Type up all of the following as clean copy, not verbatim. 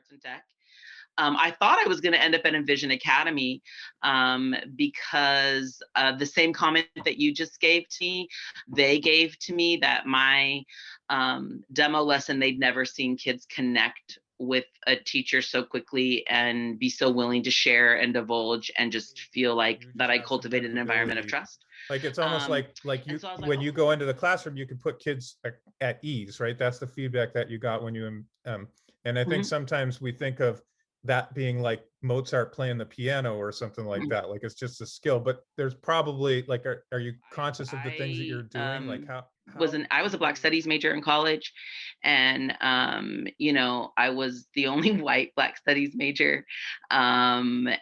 arts and tech. I thought I was going to end up at Envision Academy because the same comment that you just gave to me, they gave to me that my demo lesson, they'd never seen kids connect with a teacher so quickly and be so willing to share and divulge and just feel like that I cultivated an environment of trust. Like it's almost like you, so when you go into the classroom, you can put kids at ease, right? That's the feedback that you got when you and I think sometimes we think of that being like Mozart playing the piano or something like that, like it's just a skill, but there's probably like, are you conscious of the things that you're doing? Like I was a Black Studies major in college, and you know, I was the only white Black Studies major, and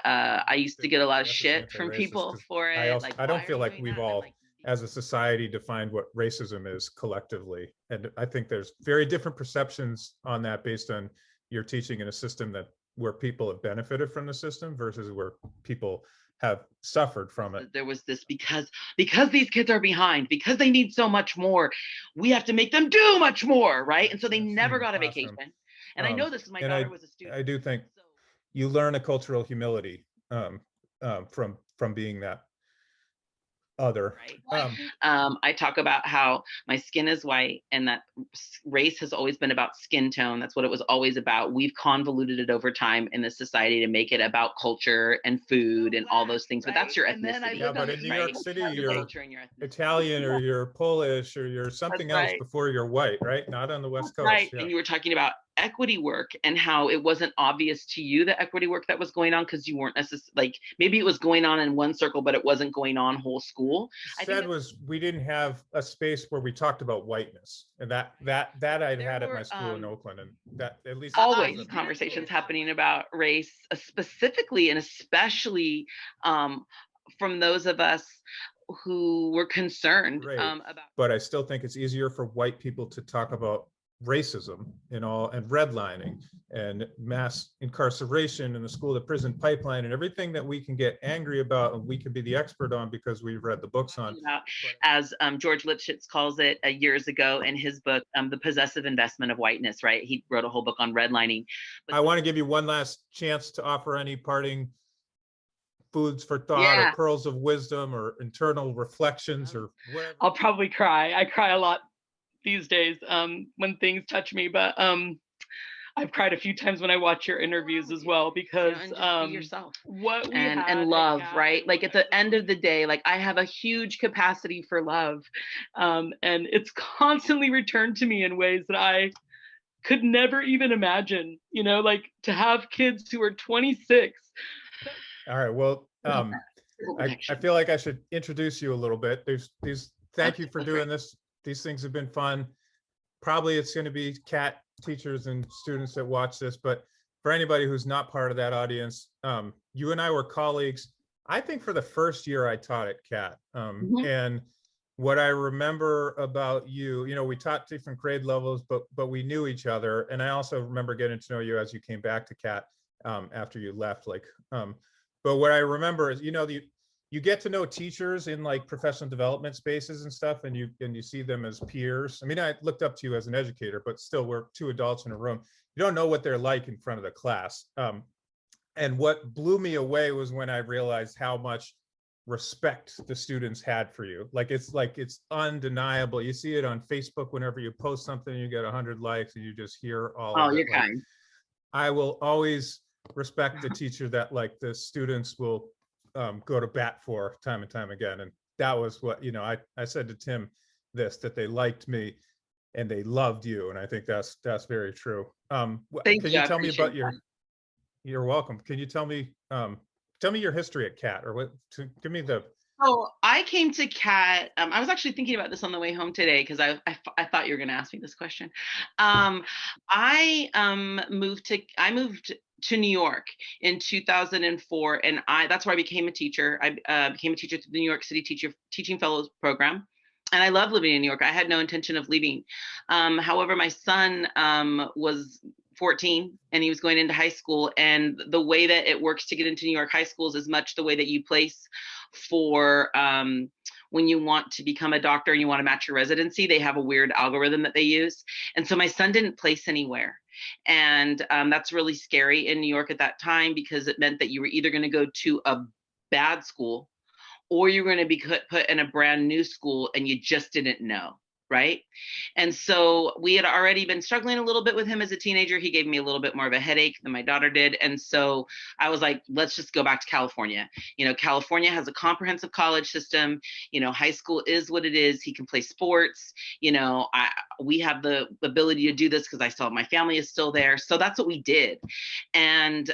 I used to get a lot of shit from people for it. I don't feel like we've all as a society defined what racism is collectively, and I think there's very different perceptions on that based on you're teaching in a system that where people have benefited from the system versus where people have suffered from it. There was this because these kids are behind, because they need so much more, we have to make them do much more, right? And so they never got a vacation. And I know this because my daughter was a student. I do think you learn a cultural humility from being that other. Right. I talk about how my skin is white and that race has always been about skin tone. That's what it was always about. We've convoluted it over time in this society to make it about culture and food and all those things, but that's your ethnicity. Yeah, but in New York City, you're Italian or you're Polish or you're something else before you're white, right? Not on the West Coast. Right. Yeah. And you were talking about equity work and how it wasn't obvious to you the equity work that was going on because you weren't necessarily, like, maybe it was going on in one circle, but it wasn't going on whole school. Said was we didn't have a space where we talked about whiteness, and that I'd had at my school in Oakland, and that at least always conversations happening about race, specifically and especially from those of us who were concerned about. But I still think it's easier for white people to talk about racism and redlining and mass incarceration and the school to prison pipeline and everything that we can get angry about and we can be the expert on because we've read the books on. As George Lipschitz calls it years ago in his book, The Possessive Investment of Whiteness, right? He wrote a whole book on redlining. I want to give you one last chance to offer any parting foods for thought or pearls of wisdom or internal reflections or whatever. I'll probably cry. I cry a lot these days when things touch me, but I've cried a few times when I watch your interviews as well, because be yourself. What we and love, right? Like at the end of the day, like I have a huge capacity for love, and it's constantly returned to me in ways that I could never even imagine, you know, like to have kids who are 26. All right, well, I feel like I should introduce you a little bit. Thank you for doing this. These things have been fun. Probably it's going to be CAT teachers and students that watch this, but for anybody who's not part of that audience, you and I were colleagues, I think for the first year I taught at CAT. And what I remember about you, you know, we taught different grade levels, but we knew each other. And I also remember getting to know you as you came back to CAT after you left. But what I remember is, you know, you get to know teachers in like professional development spaces and stuff, and you see them as peers. I mean, I looked up to you as an educator, but still we're two adults in a room. You don't know what they're like in front of the class. And what blew me away was when I realized how much respect the students had for you. It's undeniable. You see it on Facebook whenever you post something, you get 100 likes and you just hear all of it. You're kind. I will always respect the teacher that like the students will go to bat for time and time again. And that was what, you know, I said to Tim that they liked me and they loved you. And I think that's very true. Can you tell me about you're welcome. Can you tell me your history at CAT, or give me the. Oh, I came to CAT. I was actually thinking about this on the way home today because I thought you were going to ask me this question. I moved to New York in 2004, and that's where I became a teacher. I became a teacher through the New York City Teaching Fellows Program, and I love living in New York. I had no intention of leaving. However, my son was 14 and he was going into high school, and the way that it works to get into New York high schools is much the way that you place for when you want to become a doctor and you want to match your residency, they have a weird algorithm that they use. And so my son didn't place anywhere. And that's really scary in New York at that time, because it meant that you were either going to go to a bad school or you're going to be put in a brand new school and you just didn't know. Right. And so we had already been struggling a little bit with him as a teenager. He gave me a little bit more of a headache than my daughter did. And so I was like, let's just go back to California. California has a comprehensive college system. High school is what it is. He can play sports. We have the ability to do this because I still have my family is still there. So that's what we did. And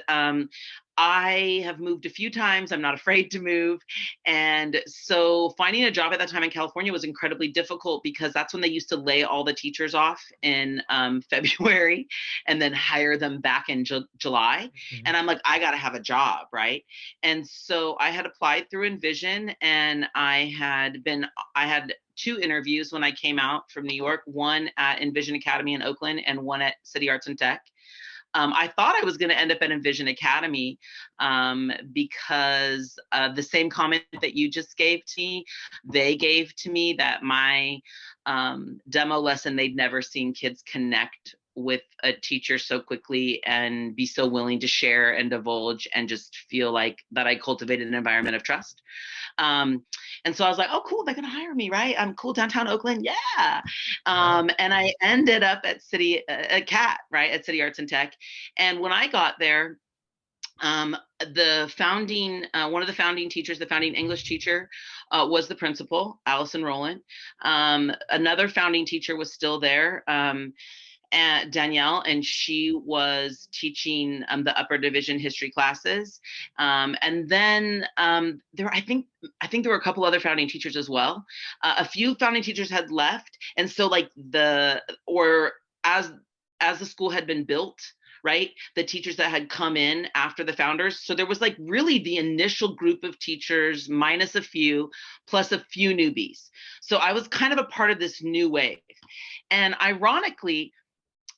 I have moved a few times. I'm not afraid to move. And so finding a job at that time in California was incredibly difficult, because that's when they used to lay all the teachers off in February and then hire them back in July. Mhm. And I'm like, I got to have a job, right? And so I had applied through Envision, and I had 2 interviews when I came out from New York, one at Envision Academy in Oakland and one at City Arts and Tech. I thought I was going to end up at Envision Academy, because the same comment that you just gave to me, they gave to me, that my demo lesson, they'd never seen kids connect with a teacher so quickly and be so willing to share and divulge and just feel like that I cultivated an environment of trust. And so I was like, oh, cool, they're going to hire me, right? I'm cool, downtown Oakland. Yeah. And I ended up at CAT, right? At City Arts and Tech. And when I got there, one of the founding teachers, the founding English teacher, was the principal, Allison Rowland. Another founding teacher was still there, at Danielle, and she was teaching the upper division history classes. And then I think there were a couple other founding teachers as well. A few founding teachers had left, and so like as the school had been built, right, the teachers that had come in after the founders. So there was like really the initial group of teachers minus a few, plus a few newbies. So I was kind of a part of this new wave. And ironically,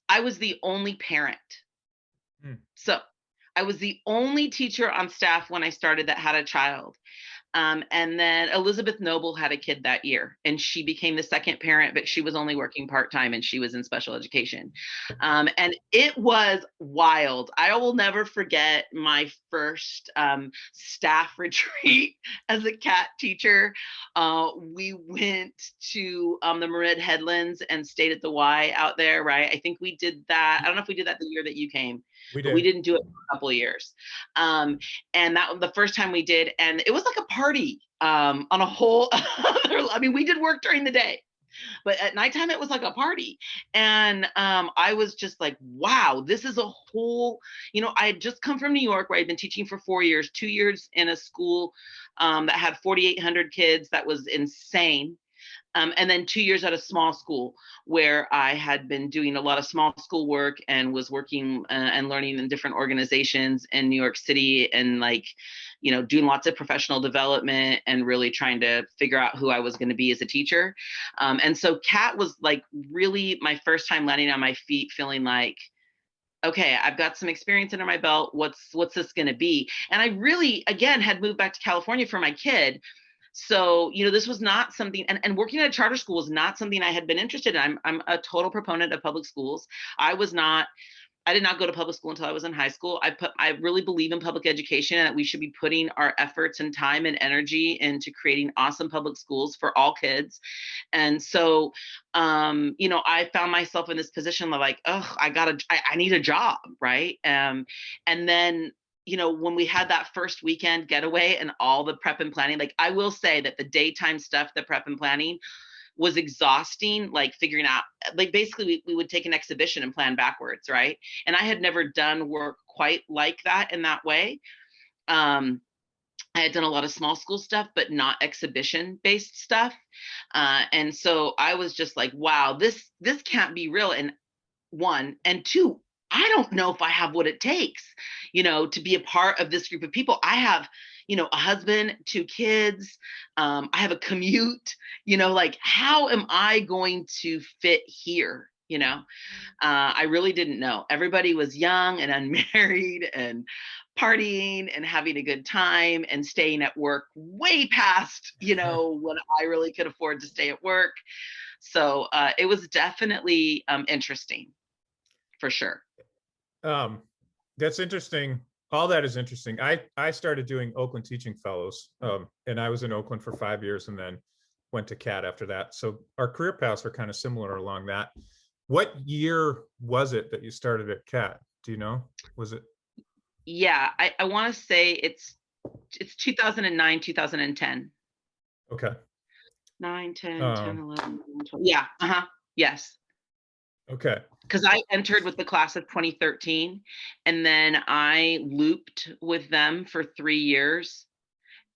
I was the only parent. So I was the only teacher on staff when I started that had a child. And then Elizabeth Noble had a kid that year, and she became the second parent, but she was only working part-time and she was in special education. And it was wild. I will never forget my first staff retreat as a CAT teacher. We went to the Marin Headlands and stayed at the Y out there, right? I think we did that. I don't know if we did that the year that you came. We But we did. didn't do it for a couple of years. And that was the first time we did. And it was like a party on a whole other, I mean, we did work during the day, but at nighttime it was like a party. And I was just like, wow, this is a whole, I had just come from New York, where I'd been teaching for 4 years, 2 years in a school that had 4,800 kids. That was insane. And then 2 years at a small school where I had been doing a lot of small school work and was working and learning in different organizations in New York City, and doing lots of professional development and really trying to figure out who I was going to be as a teacher. And so CAT was like really my first time landing on my feet, feeling like, okay, I've got some experience under my belt. What's this going to be? And I really, again, had moved back to California for my kid. So, this was not something, and working at a charter school was not something I had been interested in. I'm a total proponent of public schools. I did not go to public school until I was in high school. I really believe in public education, and that we should be putting our efforts and time and energy into creating awesome public schools for all kids. And so, I found myself in this position of like, oh, I need a job, right? And then when we had that first weekend getaway and all the prep and planning, like I will say that the daytime stuff, the prep and planning was exhausting, like figuring out, like basically we would take an exhibition and plan backwards, right? And I had never done work quite like that in that way. I had done a lot of small school stuff, but not exhibition based stuff. And so I was just like, wow, this can't be real. And one, and two, I don't know if I have what it takes, to be a part of this group of people. I have, a husband, 2 kids. I have a commute, like, how am I going to fit here? you know. I really didn't know. Everybody was young and unmarried and partying and having a good time and staying at work way past, when I really could afford to stay at work. So it was definitely interesting for sure. Um, that's interesting. All that is interesting. I started doing Oakland Teaching Fellows, and I was in Oakland for 5 years and then went to CAT after that. So our career paths are kind of similar along that. What year was it that you started at CAT? Do you know? Was it Yeah, I want to say it's 2009, 2010. okay? 9, 10, 10, Um, 11, 12. Yeah, uh-huh. Yes. okay. Because I entered with the class of 2013, and then I looped with them for 3 years.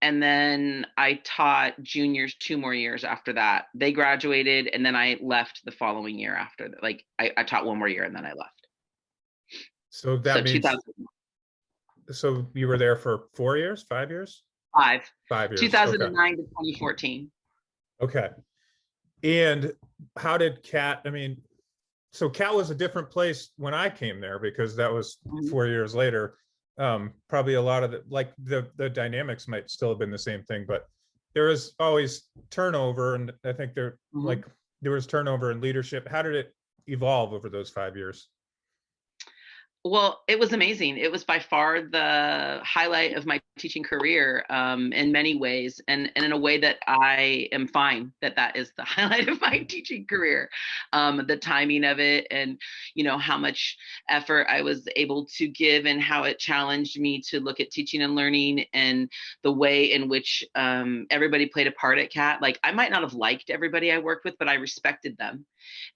And then I taught juniors 2 more years after that. They graduated, and then I left the following year after that. Like I taught one more year and then I left. So So that means 2005, so you were there for 4 years, 5 years, 5 years. Okay. 2009 to 2014. Okay. And how did CAT? I mean, so Cal was a different place when I came there because that was Mhm. 4 years later. Probably a lot of the dynamics might still have been the same thing, but there was always turnover, and I think Mhm. there was turnover in leadership. How did it evolve over those 5 years? Well, it was amazing. It was by far the highlight of my teaching career, in many ways, and in a way that I am fine that that is the highlight of my teaching career. The timing of it, and how much effort I was able to give, and how it challenged me to look at teaching and learning, and the way in which everybody played a part at CAT. Like I might not have liked everybody I worked with, but I respected them,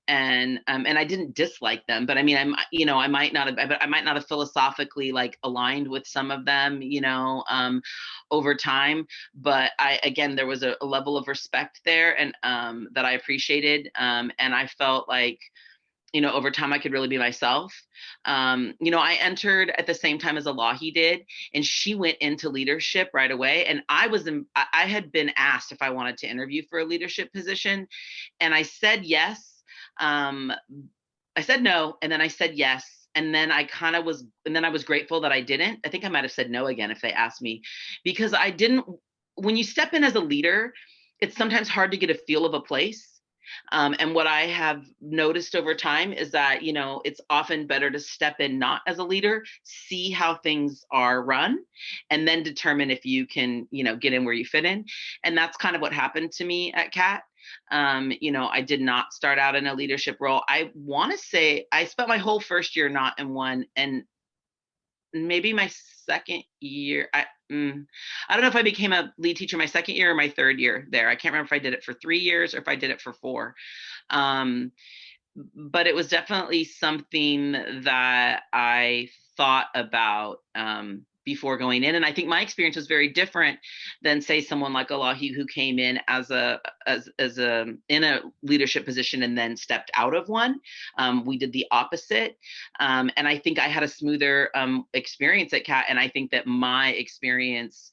and I didn't dislike them, but I mean, I might not have philosophically like aligned with some of them, over time. But I again, there was a level of respect there, and that I appreciated, and I felt like over time I could really be myself. I entered at the same time as Elahi did, and she went into leadership right away. And I had been asked if I wanted to interview for a leadership position, and I said yes. Um, I said no, and then I said yes. And then I was grateful that I didn't. I think I might have said no again if they asked me, because I didn't. When you step in as a leader, it's sometimes hard to get a feel of a place. And what I have noticed over time is that, it's often better to step in not as a leader, see how things are run, and then determine if you can, get in where you fit in. And that's kind of what happened to me at CAT. I did not start out in a leadership role. I want to say I spent my whole first year not in one, and maybe my second year. I don't know if I became a lead teacher my second year or my third year there. I can't remember if I did it for 3 years or if I did it for 4. Um, but it was definitely something that I thought about, before going in. And I think my experience was very different than, say, someone like Elahi, who came in as a in a leadership position and then stepped out of one. We did the opposite, and I think I had a smoother experience at CAT. And I think that my experience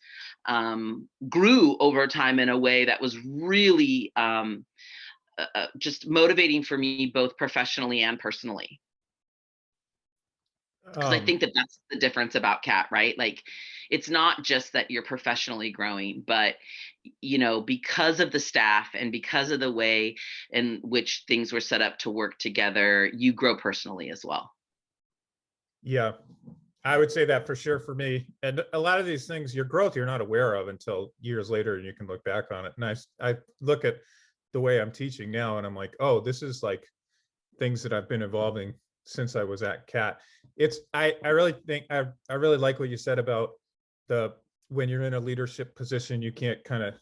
grew over time in a way that was really just motivating for me, both professionally and personally. Because I Um, think that that's the difference about CAT, right? Like, it's not just that you're professionally growing, but because of the staff and because of the way in which things were set up to work together, you grow personally as well. yeah, I would say that for sure for me. And a lot of these things, your growth, you're not aware of until years later, and you can look back on it. And I look at the way I'm teaching now, and I'm like, oh, this is like things that I've been evolving since I was at CAT. I really think I really like what you said about the when you're in a leadership position, you can't kind of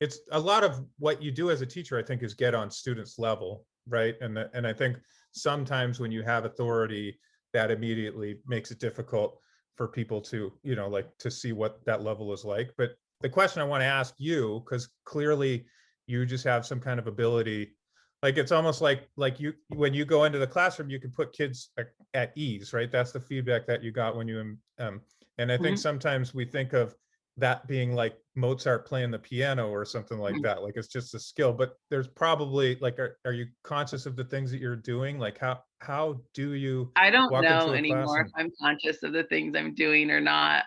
it's a lot of what you do as a teacher, I think, is get on students' level, right? And I think sometimes when you have authority, that immediately makes it difficult for people to, like to see what that level is like. But the question I want to ask you, because clearly you just have some kind of ability, like it's almost like you when you go into the classroom you can put kids at ease, right? That's the feedback that you got when you and I think Mhm. sometimes we think of that being like Mozart playing the piano or something like that. Like it's just a skill, but there's probably like, are you conscious of the things that you're doing? Like how do you I don't walk know into a anymore if classroom? I'm conscious of the things I'm doing or not.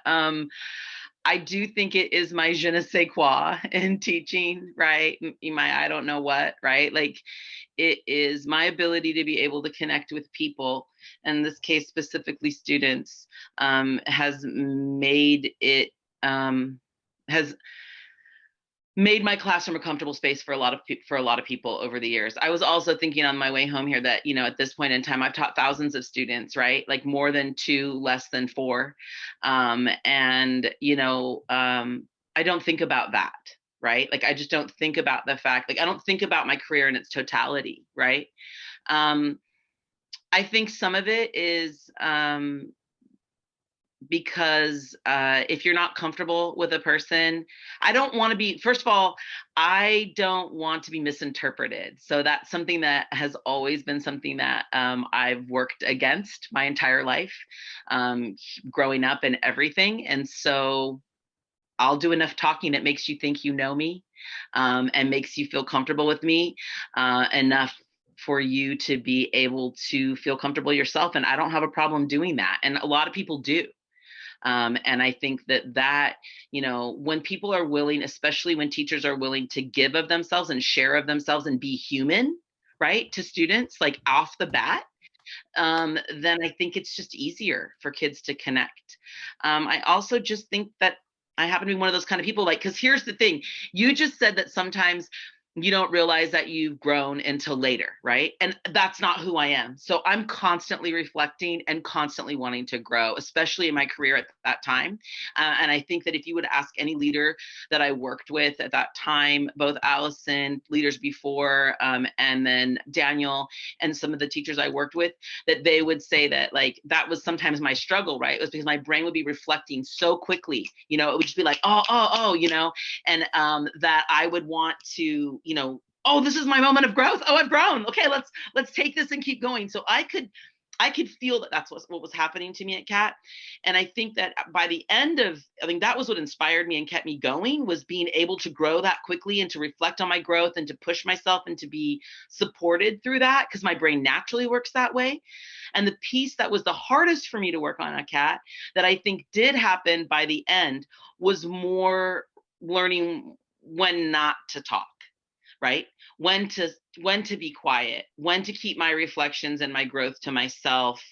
I do think it is my je ne sais quoi in teaching, right? My I don't know what, right? Like it is my ability to be able to connect with people, in this case specifically students, has made it has made my classroom a comfortable space for a lot of people over the years. I was also thinking on my way home here that, at this point in time I've taught thousands of students, right? Like more than two, less than four. And I don't think about that, right? Like I just don't think about the fact, like I don't think about my career in its totality, right? Um I think some of it is because if you're not comfortable with a person, I don't want to be, first of all, I don't want to be misinterpreted. So that's something that has always been something that I've worked against my entire life, um, growing up and everything. And so I'll do enough talking that makes you think you know me, and makes you feel comfortable with me enough for you to be able to feel comfortable yourself. And I don't have a problem doing that. And a lot of people do. And I think when people are willing, especially when teachers are willing to give of themselves and share of themselves and be human, right, to students, like off the bat, then I think it's just easier for kids to connect. I also just think that I happen to be one of those kind of people, like, because here's the thing, you just said that sometimes you don't realize that you've grown until later, right? And that's not who I am. So I'm constantly reflecting and constantly wanting to grow, especially in my career at that time. And I think that if you would ask any leader that I worked with at that time, both Allison, leaders before, and then Daniel, and some of the teachers I worked with, that they would say that like that was sometimes my struggle, right? It was because my brain would be reflecting so quickly, it would just be like, oh, and that I would want to, oh, this is my moment of growth. Oh, I've grown. Okay, let's take this and keep going. So I could feel that that's what was happening to me at CAT. And I think that by the end of, I mean, that was what inspired me and kept me going, was being able to grow that quickly and to reflect on my growth and to push myself and to be supported through that, because my brain naturally works that way. And the piece that was the hardest for me to work on at CAT, that I think did happen by the end, was more learning when not to talk, right? When to be quiet, when to keep my reflections and my growth to myself,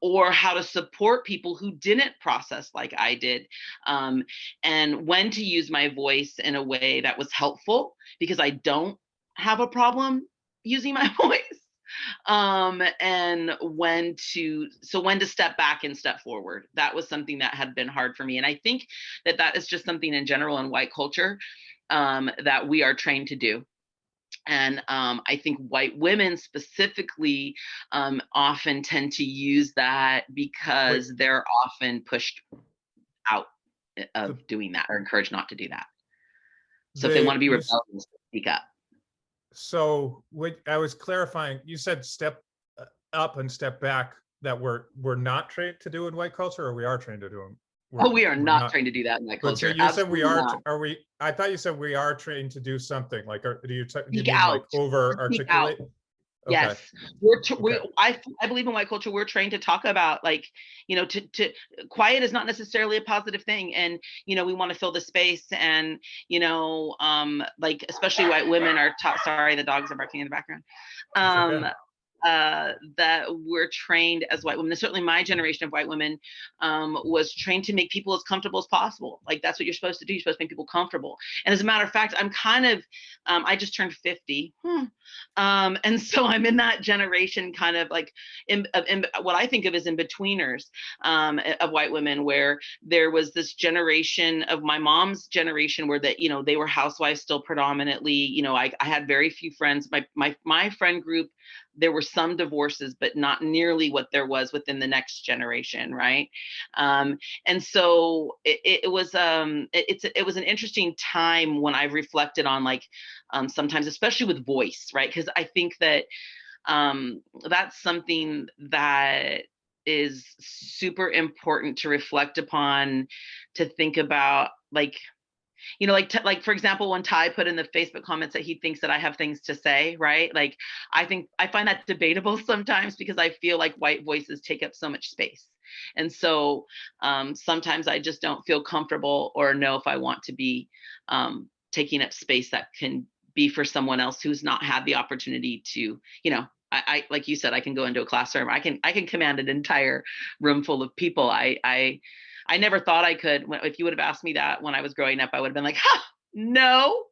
or how to support people who didn't process like I did, and when to use my voice in a way that was helpful, because I don't have a problem using my voice, and when to step back and step forward. That was something that had been hard for me, and I think that is just something in general in white culture, that we are trained to do. And I think white women specifically often tend to use that Wait, because they're often pushed out the of doing that or encouraged not to do that. So if they want the to be you rebellious, speak up. so what I was clarifying, you said step up and step back that we're not trained to do in white culture, or we are trained to do them. Oh, we are We're not not. trained to do that in white But so culture. you said we Absolutely are, not. are we, I thought you said we are trained to do something, like, do you Speak mean like out. over Speak out. articulate? Okay, Yes, okay, I believe in white culture we're trained to talk about, like, to quiet is not necessarily a positive thing, and we want to fill the space, and like especially white women are taught. Sorry, the dogs are barking in the background. it's okay. Um, that we're trained as white women. And certainly, my generation of white women was trained to make people as comfortable as possible. Like that's what you're supposed to do. You're supposed to make people comfortable. And as a matter of fact, I'm kind of, I just turned 50. And so I'm in that generation, kind of like in what I think of as in betweeners, of white women, where there was this generation of my mom's generation where that, they were housewives still predominantly. I had very few friends. My friend group, there were some divorces, but not nearly what there was within the next generation, right? And so it was an interesting time when I've reflected on, like, sometimes, especially with voice, right? Because I think that that's something that is super important to reflect upon, to think about, like, like for example, when Ty put in the Facebook comments that he thinks that I have things to say, right? Like, I find that debatable sometimes, because I feel like white voices take up so much space. And so sometimes I just don't feel comfortable or know if I want to be taking up space that can be for someone else who's not had the opportunity to, I like you said, I can go into a classroom. I can command an entire room full of people. I never thought I could. If you would have asked me that when I was growing up, I would have been like, ha, no.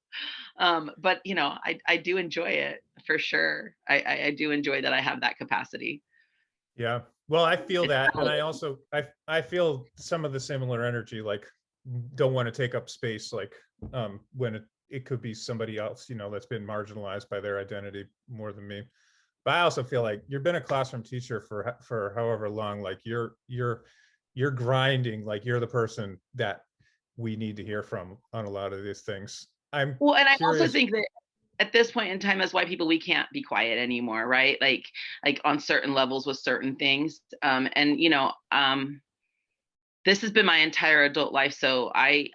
But I do enjoy it for sure. I do enjoy that I have that capacity. Yeah. Well, I feel It's that, and valid. I also I feel some of the similar energy, like don't want to take up space, like when it could be somebody else, that's been marginalized by their identity more than me. But I also feel like you've been a classroom teacher for however long, like you're grinding, like you're the person that we need to hear from on a lot of these things. I'm Well, and I also curious. think that at this point in time, as white people, we can't be quiet anymore, right? Like on certain levels with certain things. And this has been my entire adult life. So I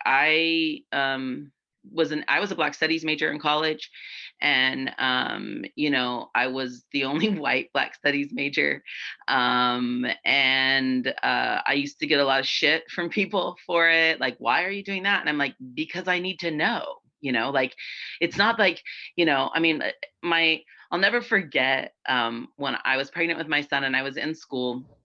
was a Black Studies major in college, and I was the only white Black Studies major, and I used to get a lot of shit from people for it, like, why are you doing that? And I'm like, because I need to know. Like, it's not like, I mean, my I'll never forget when I was pregnant with my son and I was in school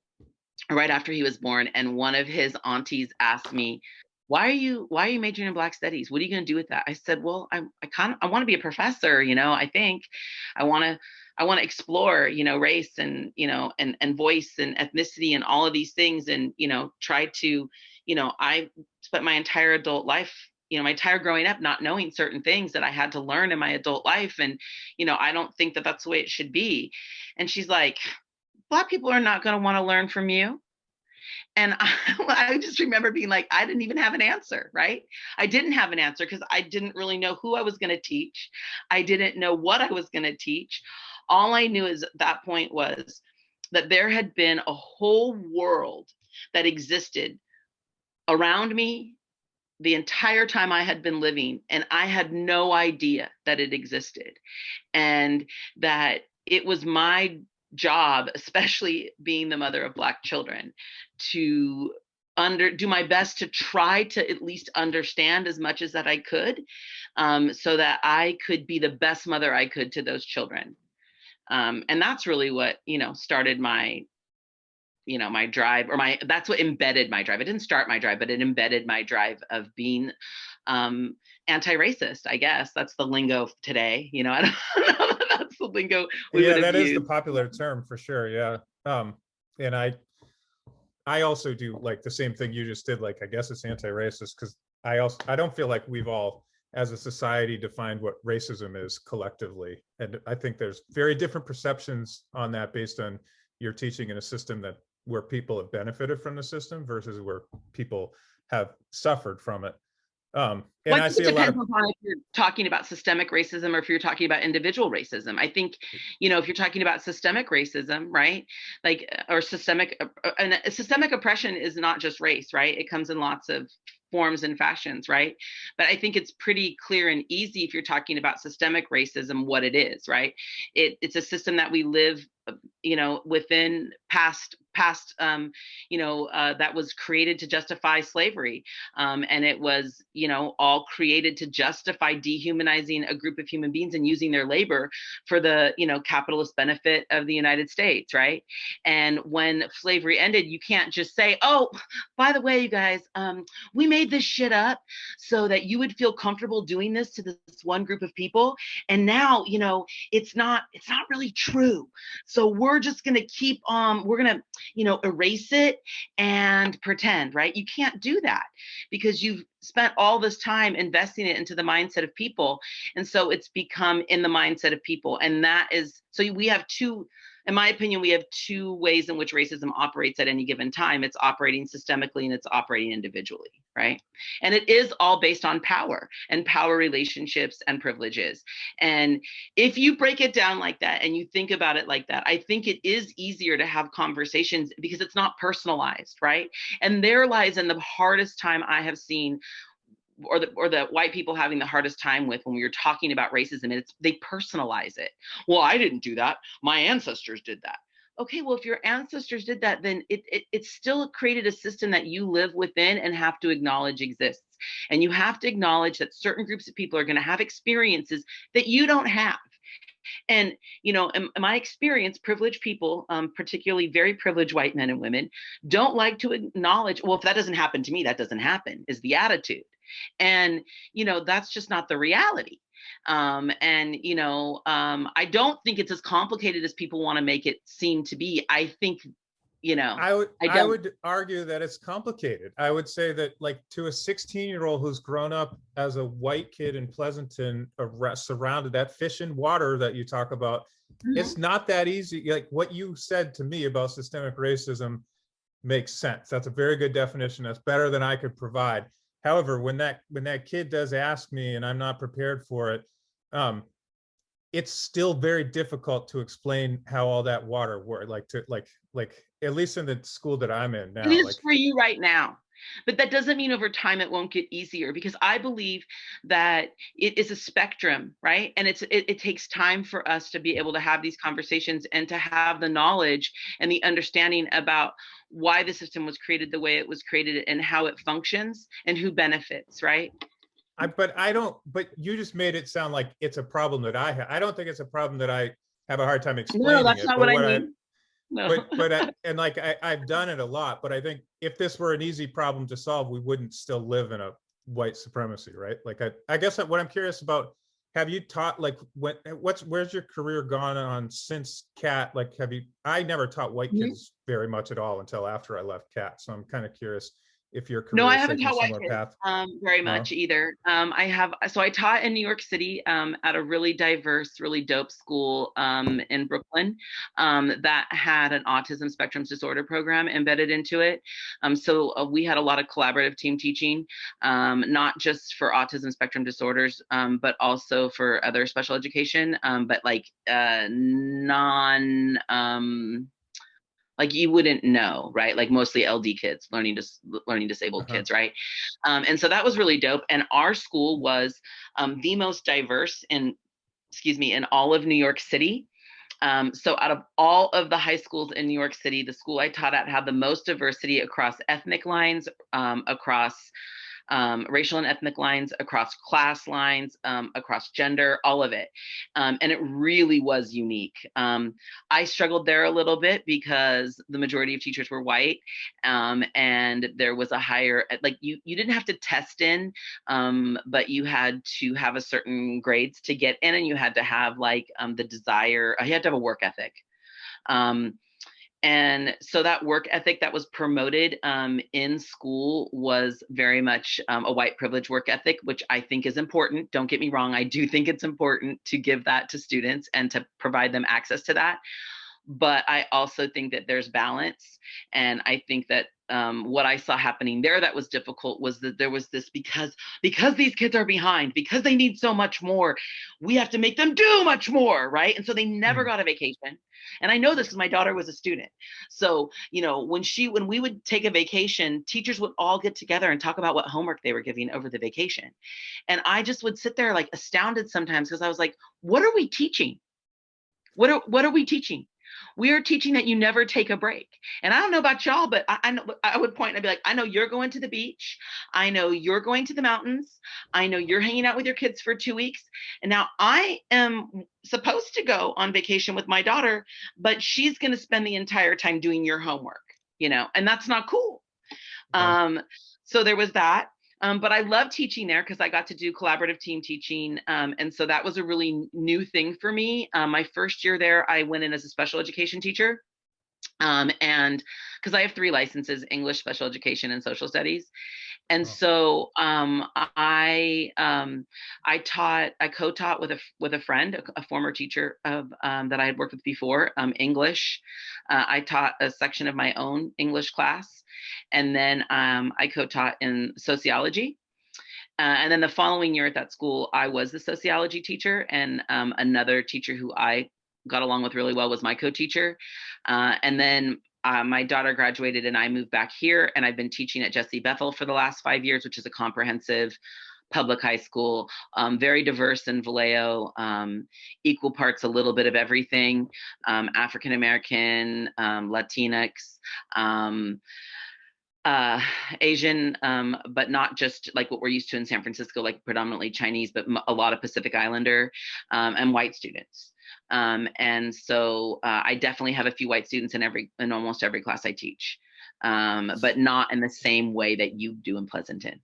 right after he was born, and one of his aunties asked me, why are you majoring in Black Studies? What are you going to do with that? I said, well, I want to be a professor. I think I want to explore, race and, and voice and ethnicity and all of these things, and try to, I spent my entire adult life, my entire growing up, not knowing certain things that I had to learn in my adult life. And I don't think that that's the way it should be. And she's like, Black people are not going to want to learn from you. And I just remember being like, I didn't even have an answer, right? I didn't have an answer because I didn't really know who I was going to teach. I didn't know what I was going to teach. All I knew is at that point was that there had been a whole world that existed around me the entire time I had been living, and I had no idea that it existed. And that it was my job, especially being the mother of Black children, to do my best to try to at least understand as much as that I could, so that I could be the best mother I could to those children. And that's really what started my drive, or that's what embedded my drive. It didn't start my drive, but it embedded my drive of being um, anti-racist. I guess that's the lingo today. I don't know that that's the lingo we would Yeah, have that is the used. popular term for sure. Yeah. And I also do like the same thing you just did. Like, I guess it's anti-racist because I don't feel like we've all, as a society, defined what racism is collectively, and I think there's very different perceptions on that based on you're teaching in a system where people have benefited from the system versus where people have suffered from it. And Well, I I think it see a lot depends of. upon if you're talking about systemic racism or if you're talking about individual racism. I think, if you're talking about systemic racism, right? Like, or and systemic oppression is not just race, right? It comes in lots of forms and fashions, right? But I think it's pretty clear and easy if you're talking about systemic racism, what it is, right? It's a system that we live within past that was created to justify slavery, and it was all created to justify dehumanizing a group of human beings and using their labor for the capitalist benefit of the United States, right? And when slavery ended, you can't just say, oh, by the way, you guys, we made this shit up so that you would feel comfortable doing this to this one group of people, and now it's not really true, so we're just going to we're going to erase it and pretend, right? You can't do that because you've spent all this time investing it into the mindset of people, and so it's become in the mindset of people. And that is, so we have in my opinion, we have two ways in which racism operates at any given time. It's operating systemically and it's operating individually, right? And it is all based on power and power relationships and privileges. And if you break it down like that and you think about it like that, I think it is easier to have conversations because it's not personalized, right? And there lies in the hardest time I have seen, or the white people having the hardest time with when we were talking about racism, and it's they personalize it. Well, I didn't do that, my ancestors did that. Okay, well, if your ancestors did that, then it still created a system that you live within and have to acknowledge exists. And you have to acknowledge that certain groups of people are going to have experiences that you don't have. And in my experience, privileged people, particularly very privileged white men and women, don't like to acknowledge, well, if that doesn't happen to me, that doesn't happen, is the attitude. And that's just not the reality. I don't think it's as complicated as people want to make it seem to be. I think, I I don't. would argue that it's complicated. I would say that, like, to a 16-year-old who's grown up as a white kid in Pleasanton, surrounded that fish and water that you talk about, it's not that easy. Like what you said to me about systemic racism makes sense. That's a very good definition. That's better than I could provide. However, when that kid does ask me and I'm not prepared for it, it's still very difficult to explain how all that water works. Like at least in the school that I'm in It now, is like, for you right now. But that doesn't mean over time it won't get easier, because I believe that it is a spectrum, right? And it takes time for us to be able to have these conversations and to have the knowledge and the understanding about why the system was created the way it was created and how it functions and who benefits, right? but you just made it sound like it's a problem that I have. I don't think it's a problem that I have a hard time No, explaining that's it. not But what I what I mean. No. and like I've done it a lot, but I think if this were an easy problem to solve, we wouldn't still live in a white supremacy, right? Like I guess what I'm curious about, have you taught, like, where's your career gone on since CAT? Like, I never taught white kids very much at all until after I left CAT. So I'm kind of curious if your No, career I has haven't taken a taught white similar kids path. very No. much either. So I taught in New York City at a really diverse, really dope school in Brooklyn that had an autism spectrum disorder program embedded into it. So we had a lot of collaborative team teaching, not just for autism spectrum disorders, but also for other special education, but like non like you wouldn't know, right? Like mostly LD kids, learning disabled Uh-huh. kids, right? And so that was really dope. And our school was the most diverse in all of New York City. So out of all of the high schools in New York City, the school I taught at had the most diversity across ethnic lines, across racial and ethnic lines, across class lines, across gender, all of it. And it really was unique. I struggled there a little bit because the majority of teachers were white, and there was a higher, like you didn't have to test in, but you had to have a certain grades to get in, and you had to have like the desire, you had to have a work ethic. Um, and so that work ethic that was promoted in school was very much a white privilege work ethic, which I think is important. Don't get me wrong. I do think it's important to give that to students and to provide them access to that. But I also think that there's balance. And I think that what I saw happening there that was difficult was that there was this, because these kids are behind, because they need so much more, we have to make them do much more, right? And so they never Mm. got a vacation. And I know this because my daughter was a student. So, when we would take a vacation, teachers would all get together and talk about what homework they were giving over the vacation. And I just would sit there like astounded sometimes because I was like, what are we teaching? What are we teaching? We are teaching that you never take a break. And I don't know about y'all, but I know I would point and I'd be like, I know you're going to the beach. I know you're going to the mountains. I know you're hanging out with your kids for 2 weeks. And now I am supposed to go on vacation with my daughter, but she's going to spend the entire time doing your homework, and that's not cool. Yeah. Um, so there was that. But I love teaching there because I got to do collaborative team teaching. And so that was a really new thing for me. My first year there, I went in as a special education teacher. And because I have three licenses: English, special education, and social studies. And Oh, so I co-taught with a friend, a former teacher of that I had worked with before, English. I taught a section of my own English class, and then I co-taught in sociology. And then the following year at that school, I was the sociology teacher, and another teacher who I got along with really well was my co-teacher. And then my daughter graduated, and I moved back here, and I've been teaching at Jesse Bethel for the last 5 years, which is a comprehensive public high school, very diverse in Vallejo, equal parts, a little bit of everything, African American, Latinx. Um, Asian, but not just like what we're used to in San Francisco, like predominantly Chinese, but a lot of Pacific Islander, and white students. And so I definitely have a few white students in almost every class I teach, but not in the same way that you do in Pleasanton.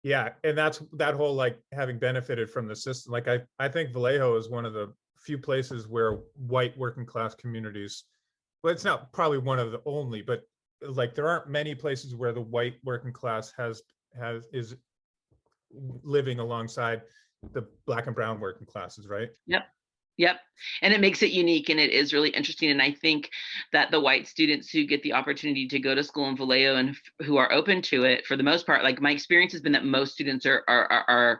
yeah, and that's that whole like having benefited from the system. Like I think Vallejo is one of the few places where white working class communities, well, it's not probably one of the only, but like there aren't many places where the white working class has is living alongside the black and brown working classes, right? Yep. Yep. And it makes it unique, and it is really interesting. And I think that the white students who get the opportunity to go to school in Vallejo and who are open to it, for the most part, like my experience has been that most students are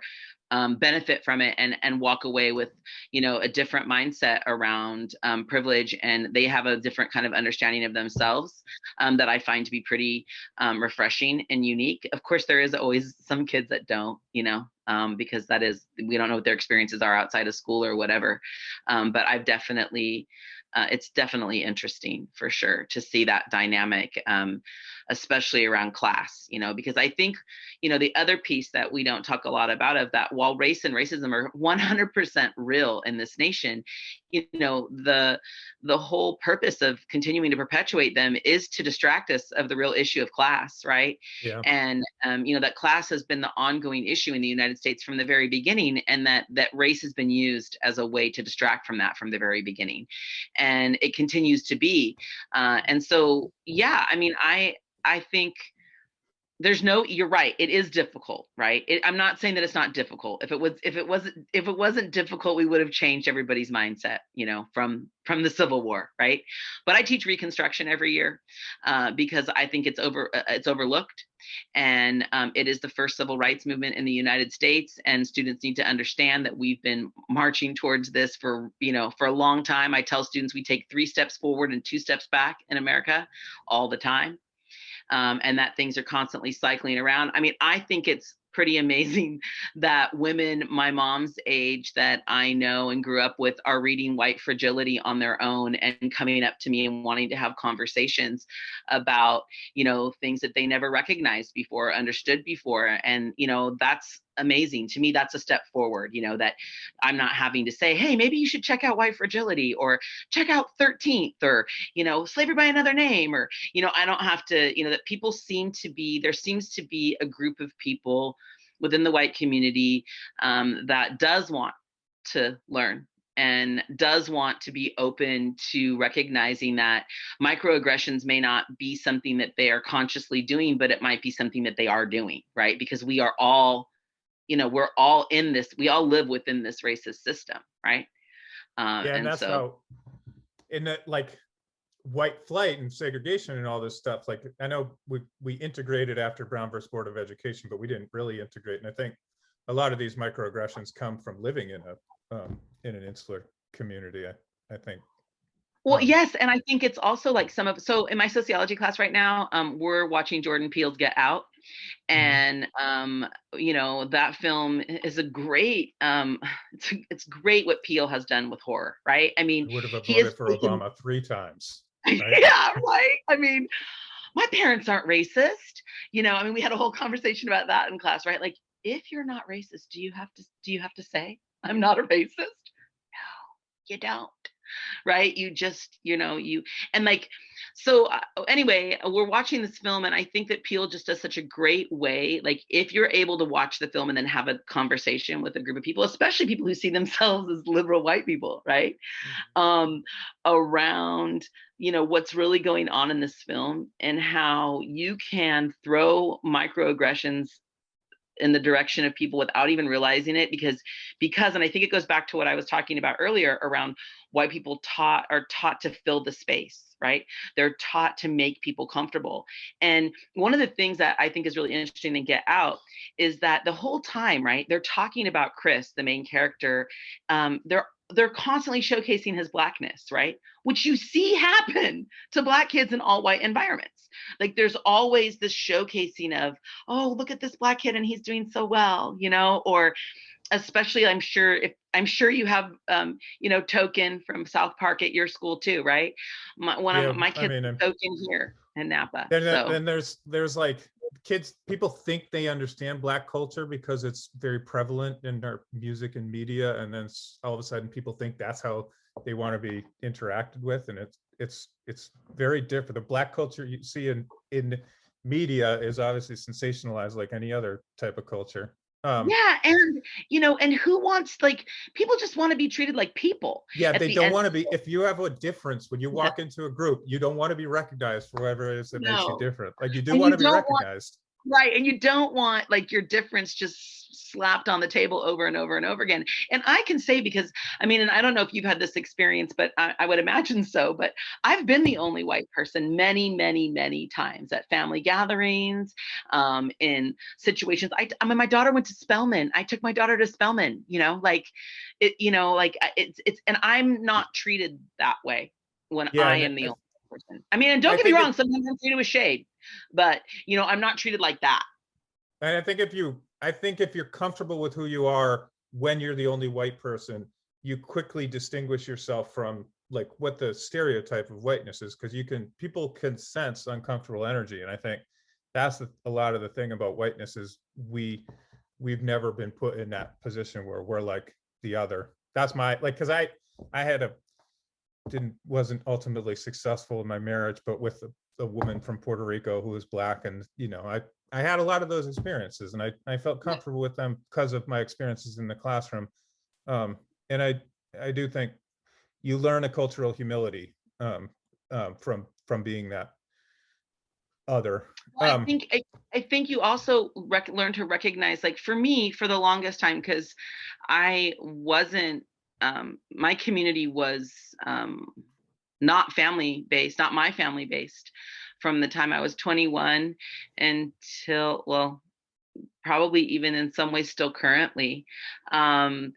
benefit from it and walk away with, a different mindset around privilege, and they have a different kind of understanding of themselves, that I find to be pretty refreshing and unique. Of course, there is always some kids that don't, because we don't know what their experiences are outside of school or whatever. But it's definitely interesting for sure to see that dynamic, especially around class, because I think, the other piece that we don't talk a lot about, of that while race and racism are 100% real in this nation, the whole purpose of continuing to perpetuate them is to distract us of the real issue of class, right? Yeah. And that class has been the ongoing issue in the United States from the very beginning, and that race has been used as a way to distract from that from the very beginning, and it continues to be. And so, yeah, I mean, I think you're right, it is difficult, right? I'm not saying that it's not difficult. If it wasn't difficult, we would have changed everybody's mindset, from the Civil War, right? But I teach reconstruction every year, because I think it's overlooked, and it is the first civil rights movement in the United States, and students need to understand that we've been marching towards this for a long time. I tell students we take 3 steps forward and 2 steps back in America all the time, and that things are constantly cycling around. I mean, I think it's pretty amazing that women my mom's age that I know and grew up with are reading White Fragility on their own and coming up to me and wanting to have conversations about, things that they never recognized before, understood before. And, that's amazing. To me, that's a step forward, that I'm not having to say, hey, maybe you should check out White Fragility, or check out 13th, or, Slavery by Another Name, or, I don't have to, that there seems to be a group of people within the white community, that does want to learn and does want to be open to recognizing that microaggressions may not be something that they are consciously doing, but it might be something that they are doing, right? Because we're all in this, we all live within this racist system, right? Yeah, and And that's so, how in that like white flight and segregation and all this stuff. Like I know we integrated after Brown versus Board of Education, but we didn't really integrate. And I think a lot of these microaggressions come from living in an insular community. I think. well, Um, yes, and I think it's also like so in my sociology class right now, we're watching Jordan Peele's Get Out, mhm. and that film is a great, it's great what Peele has done with horror, right? I mean, I would have he has voted for taken, Obama 3 times, right? yeah, right. I mean, my parents aren't racist. I mean, we had a whole conversation about that in class, right? Like, if you're not racist, do you have to say I'm not a racist? No, you don't, right? You just, and like So anyway, we're watching this film, and I think that Peele just does such a great way. Like, if you're able to watch the film and then have a conversation with a group of people, especially people who see themselves as liberal white people, right? Um, Around, what's really going on in this film, and how you can throw microaggressions in the direction of people without even realizing it, because and I think it goes back to what I was talking about earlier around why people are taught to fill the space, right? They're taught to make people comfortable. And one of the things that I think is really interesting to get out is that the whole time, right, they're talking about Chris, the main character. They're constantly showcasing his blackness, right? Which you see happen to Black kids in all white environments. Like, there's always this showcasing of, oh, look at this Black kid and he's doing so well, or especially, I'm sure you have, Token from South Park at your school too, right? One Yeah, of my I kids mean, is Token here in Napa. So then there's like kids, people think they understand Black culture because it's very prevalent in our music and media, and then all of a sudden people think that's how they want to be interacted with, and it's very different. The Black culture you see in media is obviously sensationalized like any other type of culture. yeah, and who wants, like, people just want to be treated like people Yeah, at they the don't end. want to be. If you have a difference when you Yeah, walk into a group, you don't want to be recognized for whatever it is that makes you no, different. Like, you do and want you to be don't want. recognized. Right. And you don't want, like, your difference just slapped on the table over and over and over again. And I can say, because I mean, and I don't know if you've had this experience, but I would imagine so, but I've been the only white person many, many, many times at family gatherings, in situations. I mean, my daughter went to Spelman. I took my daughter to Spelman, like and I'm not treated that way when Yeah, I and am the only person. I mean, and don't I get me think wrong, sometimes I'm treated with shade, but I'm not treated like that. and I think if you're comfortable with who you are when you're the only white person, you quickly distinguish yourself from like what the stereotype of whiteness is, because people can sense uncomfortable energy, and I think that's a lot of the thing about whiteness is we've never been put in that position where we're like the other. That's my like because I had a didn't wasn't ultimately successful in my marriage, but with a woman from Puerto Rico who was Black, and I had a lot of those experiences, and I felt Yeah. comfortable with them because of my experiences in the classroom. And I do think you learn a cultural humility from being that other. Well, I think you also learn to recognize, like, for me, for the longest time, because I wasn't, my community was, not family based, not my family based, from the time I was 21 until, well, probably even in some ways still currently. Um,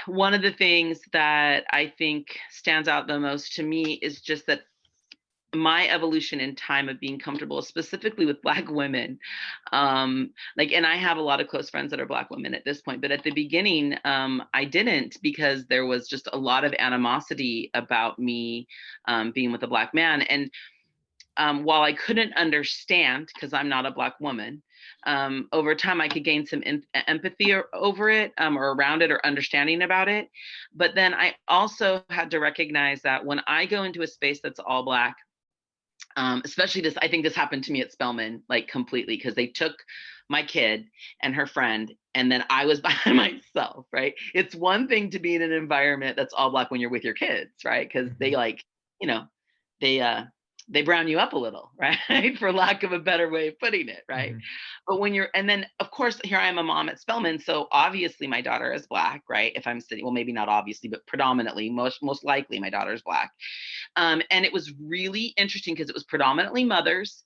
One of the things that I think stands out the most to me is just that my evolution in time of being comfortable, specifically with Black women, and I have a lot of close friends that are Black women at this point, but at the beginning, I didn't, because there was just a lot of animosity about me, being with a Black man. And while I couldn't understand, because I'm not a Black woman, over time I could gain some empathy over it, or around it, or understanding about it. But then I also had to recognize that when I go into a space that's all Black, especially this, I think this happened to me at Spelman, like, completely, because they took my kid and her friend, and then I was by myself, right? It's one thing to be in an environment that's all Black when you're with your kids, right? Because they, Mhm. like, you know, they they brown you up a little, right? For lack of a better way of putting it, right? Mhm. But when you're, and then of course here I am, a mom at Spelman, so obviously my daughter is Black, right? If I'm sitting, well, maybe not obviously, but predominantly, most likely my daughter is Black. And it was really interesting because it was predominantly mothers,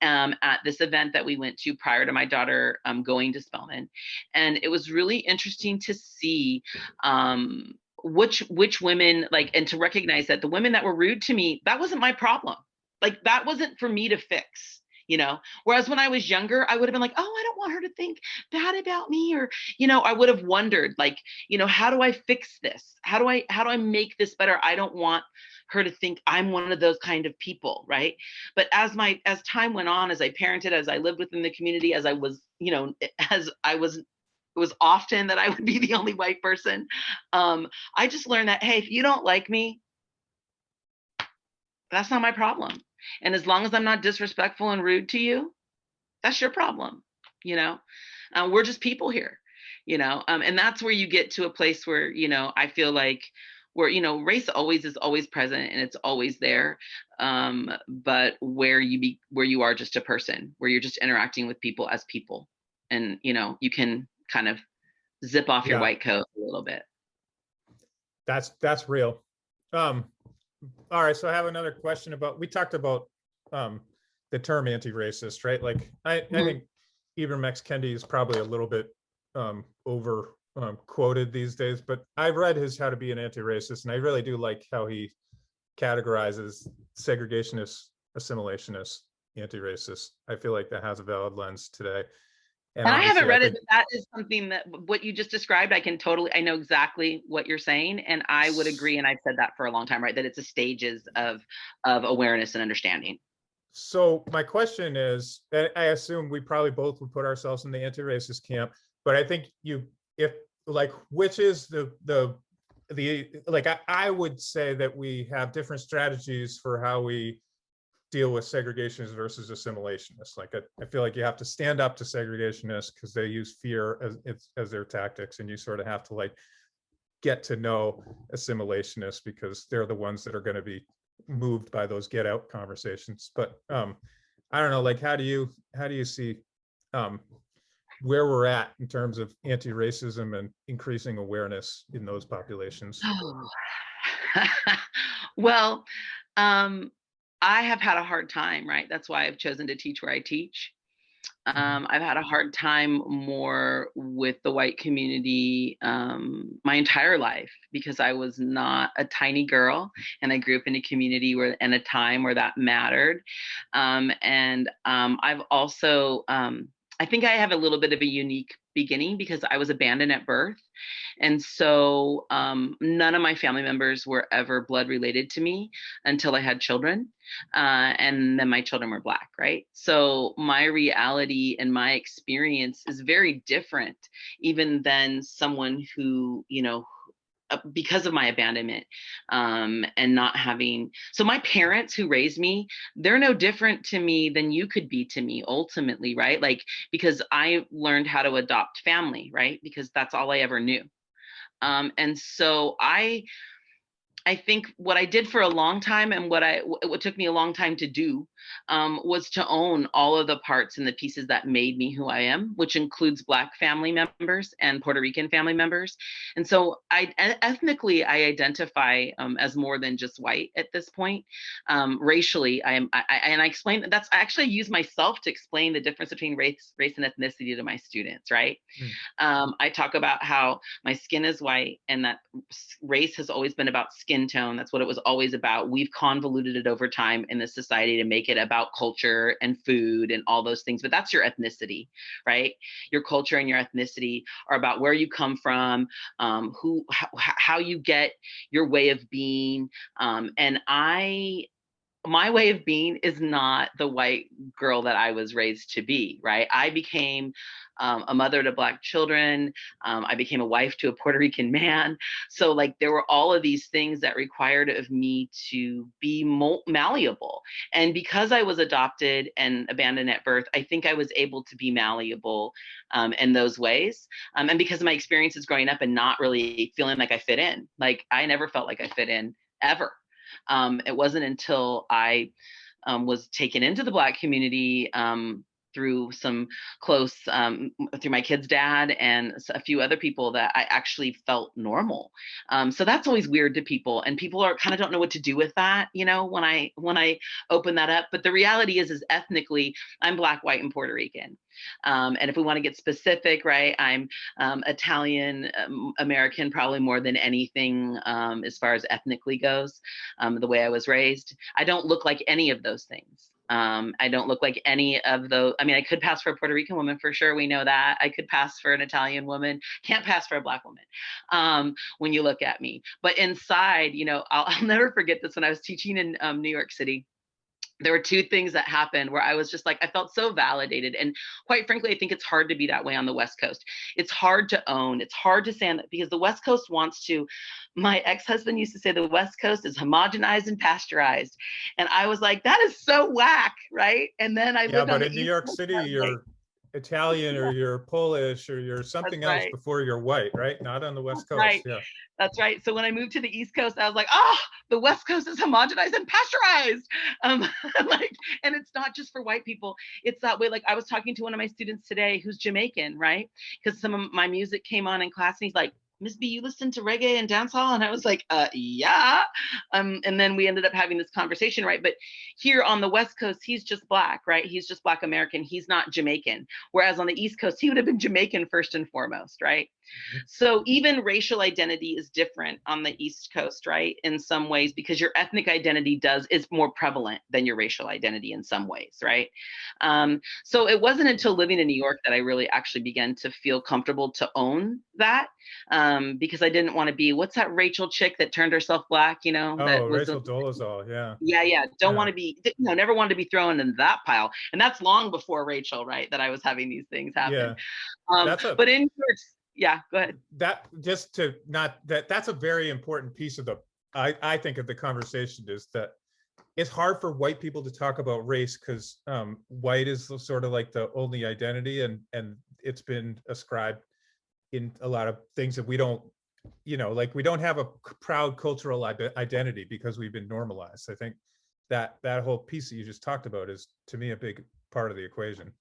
at this event that we went to prior to my daughter, going to Spelman. And it was really interesting to see, which women, like, and to recognize that the women that were rude to me, that wasn't my problem. Like, that wasn't for me to fix. Whereas when I was younger, I would have been like, oh, I don't want her to think bad about me, or, I would have wondered, like, how do I fix this? How do I make this better? I don't want her to think I'm one of those kind of people, right? But as time went on, as I parented, as I lived within the community, as I was, as I was, it was often that I would be the only white person. I just learned that, hey, if you don't like me, That's not my problem. And as long as I'm not disrespectful and rude to you, that's your problem. You know, we're just people here. And that's where you get to a place where I feel like where race is always present and it's always there, but where you are just a person, where you're just interacting with people as people, and you can kind of zip off your Yeah, white coat a little bit. that's real. Um, all right, so I have another question about, we talked about um, the term anti-racist, right? Like I Mhm. think Ibram X. Kendi is probably a little bit over quoted these days, but I've read his How to Be an Anti-Racist, and I really do like how he categorizes segregationists, assimilationists, anti-racist. I feel like that has a valid lens today. And And I haven't obviously, I read it, think but that is something that what you just described, I know exactly what you're saying, and I would agree. And I've said that for a long time, right? That it's a stages of awareness and understanding. so. My question is, I assume we probably both would put ourselves in the anti-racist camp, but I think if like, which is the like, I would say that we have different strategies for how we deal with segregationists versus assimilationists. Like I feel like you have to stand up to segregationists because they use fear as their tactics, and you sort of have to like get to know assimilationists because they're the ones that are going to be moved by those get out conversations. But I don't know, like how do you see um, where we're at in terms of anti-racism and increasing awareness in those populations? Oh. Well, um, I have had a hard time, right? That's why I've chosen to teach where I teach. Mhm. I've had a hard time more with the white community my entire life because I was not a tiny girl, and I grew up in a community where, in a time where that mattered. And I've also, I think I have a little bit of a unique beginning because I was abandoned at birth. And so none of my family members were ever blood related to me until I had children. And then my children were Black, right? So my reality and my experience is very different, even than someone who, because of my abandonment, and not having. So my parents who raised me, they're no different to me than you could be to me ultimately, right? Like, because I learned how to adopt family, right? Because that's all I ever knew. And so I think what I did for a long time, and what took me a long time to do, was to own all of the parts and the pieces that made me who I am, which includes Black family members and Puerto Rican family members. And so ethnically, I identify as more than just white at this point. Racially, and I explain that I actually use myself to explain the difference between race and ethnicity to my students, right? Mm. I talk about how my skin is white and that race has always been about skin tone. That's what it was always about. We've convoluted it over time in this society to make it about culture and food and all those things. But that's your ethnicity, right? Your culture and your ethnicity are about where you come from, how you get your way of being. And my way of being is not the white girl that I was raised to be, right? I became a mother to Black children. I became a wife to a Puerto Rican man. So, like, there were all of these things that required of me to be malleable. And because I was adopted and abandoned at birth, I think I was able to be malleable in those ways. And because of my experiences growing up and not really feeling like I fit in, like, I never felt like I fit in ever. It wasn't until I was taken into the Black community through some close, through my kid's dad and a few other people, that I actually felt normal. So that's always weird to people, and people are kind of don't know what to do with that, when I open that up. But the reality is ethnically, I'm Black, white, and Puerto Rican. And if we want to get specific, right, I'm Italian American, probably more than anything, as far as ethnically goes. The way I was raised, I don't look like any of those things. I don't look like any of those. I mean, I could pass for a Puerto Rican woman for sure. We know that. I could pass for an Italian woman. Can't pass for a Black woman when you look at me. But inside, I'll never forget this when I was teaching in New York City. there were two things that happened where I was just like, I felt so validated. And quite frankly, I think it's hard to be that way on the West Coast. It's hard to own, it's hard to stand because the West Coast wants to. My ex-husband used to say the West Coast is homogenized and pasteurized. And I was like, that is so whack, right? And then I Yeah, lived on but the in New East York Coast. City, And I was like, you're Italian or yeah, you're Polish or you're that's something else right. before you're white, right? Not on the West That's Coast. right. Yeah. That's right. So when I moved to the East Coast, I was like, oh, the West Coast is homogenized and pasteurized. Um, like, and it's not just for white people. It's that way. Like I was talking to one of my students today who's Jamaican, right? Because some of my music came on in class, and he's like, Miss B, you listen to reggae and dancehall? And I was like, yeah. And then we ended up having this conversation, right? But here on the West Coast, he's just black, right? He's just Black American. He's not Jamaican. Whereas on the East Coast, he would have been Jamaican first and foremost, right? Mhm. So even racial identity is different on the East Coast, right? In some ways, because your ethnic identity is more prevalent than your racial identity in some ways, right? So it wasn't until living in New York that I really actually began to feel comfortable to own that, because I didn't want to be, what's that Rachel chick that turned herself black, that Oh, was Rachel Dolezal. Yeah. yeah, yeah. Don't Yeah. want to be, never wanted to be thrown in that pile. And that's long before Rachel, right? That I was having these things happen. Yeah. That's a But in your, yeah, go ahead. that just to not that that's a very important piece of the I think of the conversation is that it's hard for white people to talk about race because white is sort of like the only identity and it's been ascribed in a lot of things that we don't like we don't have a proud cultural identity because we've been normalized. I think that whole piece that you just talked about is to me a big part of the equation.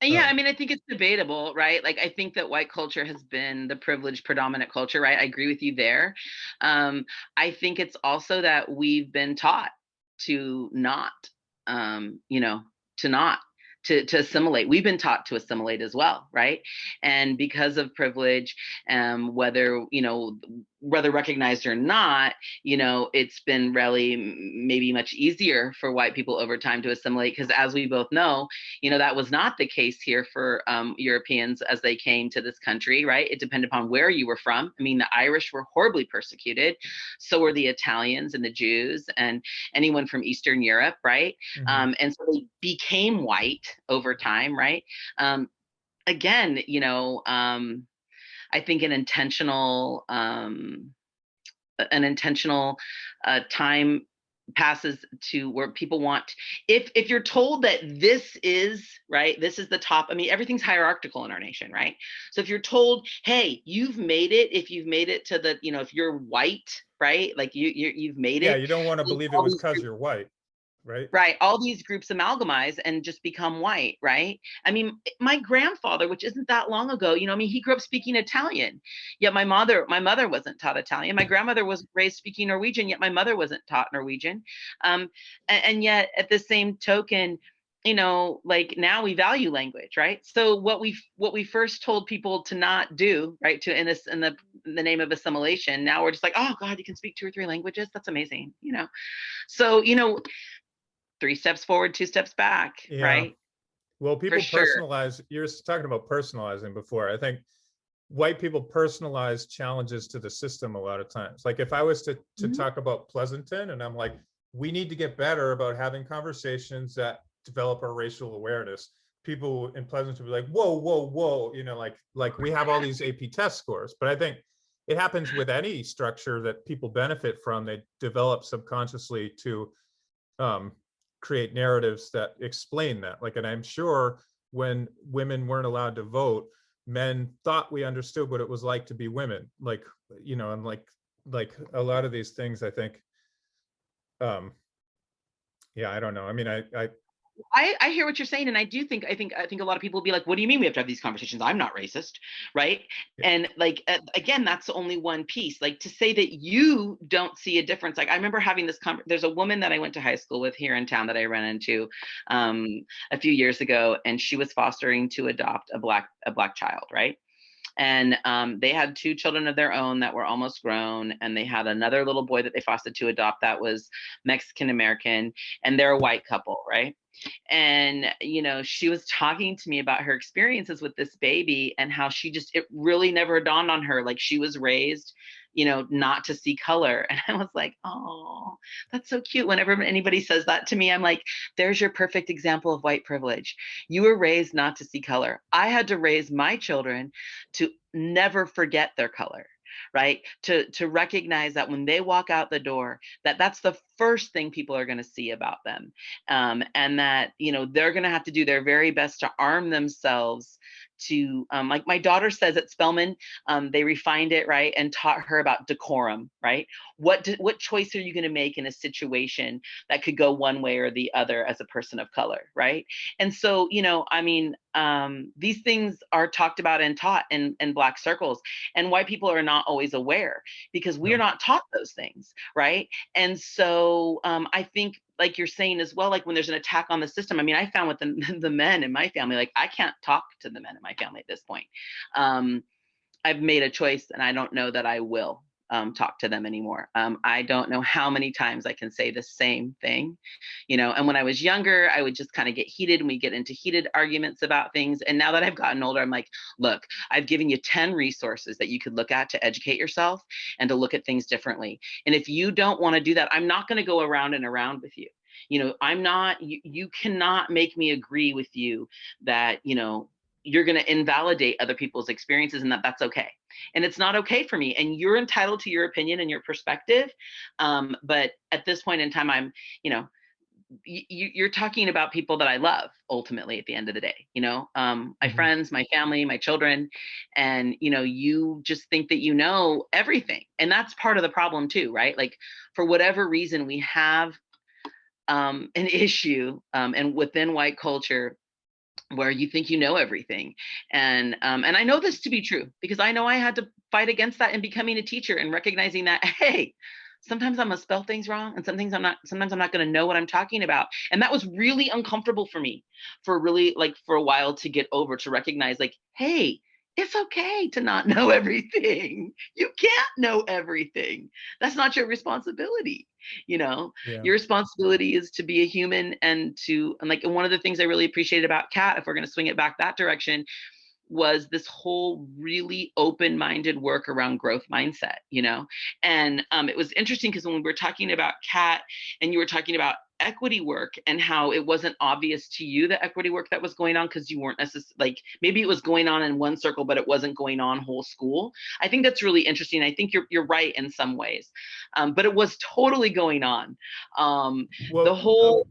Yeah, I um mean, I think it's debatable, right? Like, I think that white culture has been the privileged predominant culture, right? I agree with you there. I think it's also that we've been taught to not, um, you know, to not to assimilate. We've been taught to assimilate as well, right? And because of privilege, whether recognized or not, it's been really maybe much easier for white people over time to assimilate because, as we both know, that was not the case here for Europeans as they came to this country, right? It depended upon where you were from. I mean, the Irish were horribly persecuted. So were the Italians and the Jews and anyone from Eastern Europe, right? mhm. And so they became white over time, right? Um, Again, I think an intentional time passes to where people want, if you're told that this is right, this is the top. I mean, everything's hierarchical in our nation, right? So if you're told, hey, you've made it, if you've made it to the, if you're white, right, like you've made Yeah, it, you don't want to then believe it all was these because you're white, right? right, all these groups amalgamize and just become white, right? I mean, my grandfather, which isn't that long ago, I mean, he grew up speaking Italian, yet my mother wasn't taught Italian. My grandmother was raised speaking Norwegian, yet my mother wasn't taught Norwegian. And yet at the same token, like now we value language, right? So what we first told people to not do, right, to in the name of assimilation, now we're just like, oh God, you can speak two or three languages, that's amazing. So three steps forward, two steps back, Yeah. right? Well, For people sure. personalize. You're talking about personalizing before. I think white people personalize challenges to the system a lot of times. Like if I was to Mhm. talk about Pleasanton and I'm like, we need to get better about having conversations that develop our racial awareness. People in Pleasanton would be like, whoa, whoa, whoa, like we have all these AP test scores. But I think it happens with any structure that people benefit from. They develop subconsciously to um, create narratives that explain that. Like, and I'm sure when women weren't allowed to vote, men thought we understood what it was like to be women. And like a lot of these things, I think, um, yeah, I don't know. I mean, I I hear what you're saying, and I think a lot of people will be like, "What do you mean we have to have these conversations? I'm not racist, right?" yeah, And like again, that's only one piece. Like to say that you don't see a difference. Like I remember having this. There's a woman that I went to high school with here in town that I ran into um, a few years ago, and she was fostering to adopt a black child, right? And they had two children of their own that were almost grown, and they had another little boy that they fostered to adopt that was Mexican American, and they're a white couple, right? And she was talking to me about her experiences with this baby and how it really never dawned on her, like she was raised not to see color. And I was like, oh, that's so cute. Whenever anybody says that to me, I'm like, there's your perfect example of white privilege. You were raised not to see color. I had to raise my children to never forget their color, right? To recognize that when they walk out the door, that's the first thing people are going to see about them, and that they're going to have to do their very best to arm themselves to, like my daughter says at Spelman, they refined it, right, and taught her about decorum, right? What choice are you going to make in a situation that could go one way or the other as a person of color, right? And so, I mean, these things are talked about and taught in Black circles, and white people are not always aware because we are No. not taught those things, right? And so I think, like you're saying as well, like when there's an attack on the system, I mean, I found with the men in my family, like I can't talk to the men in my family at this point. I've made a choice and I don't know that I will talk to them anymore. I don't know how many times I can say the same thing, and when I was younger, I would just kind of get heated and we get into heated arguments about things. And now that I've gotten older, I'm like, look, I've given you 10 resources that you could look at to educate yourself and to look at things differently. And if you don't want to do that, I'm not going to go around and around with you. I'm not, you cannot make me agree with you that, you're going to invalidate other people's experiences and that's okay. And it's not okay for me. And you're entitled to your opinion and your perspective. But at this point in time, I'm, you're talking about people that I love ultimately at the end of the day, my Mhm. friends, my family, my children, and, you just think that everything. And that's part of the problem too, right? Like for whatever reason, we have an issue and within white culture where you think everything. And I know this to be true because I know I had to fight against that in becoming a teacher and recognizing that, hey, sometimes I'm gonna spell things wrong and sometimes I'm not gonna know what I'm talking about. And that was really uncomfortable for me for really like for a while to get over, to recognize like, hey, it's okay to not know everything. You can't know everything. That's not your responsibility. You know, Yeah. your responsibility is to be a human and one of the things I really appreciated about Kat, if we're going to swing it back that direction, was this whole really open-minded work around growth mindset, and it was interesting because when we were talking about Kat and you were talking about equity work and how it wasn't obvious to you the equity work that was going on because you weren't necessarily like, maybe it was going on in one circle but it wasn't going on whole school. I think that's really interesting. I think you're right in some ways, but it was totally going on. The Well, whole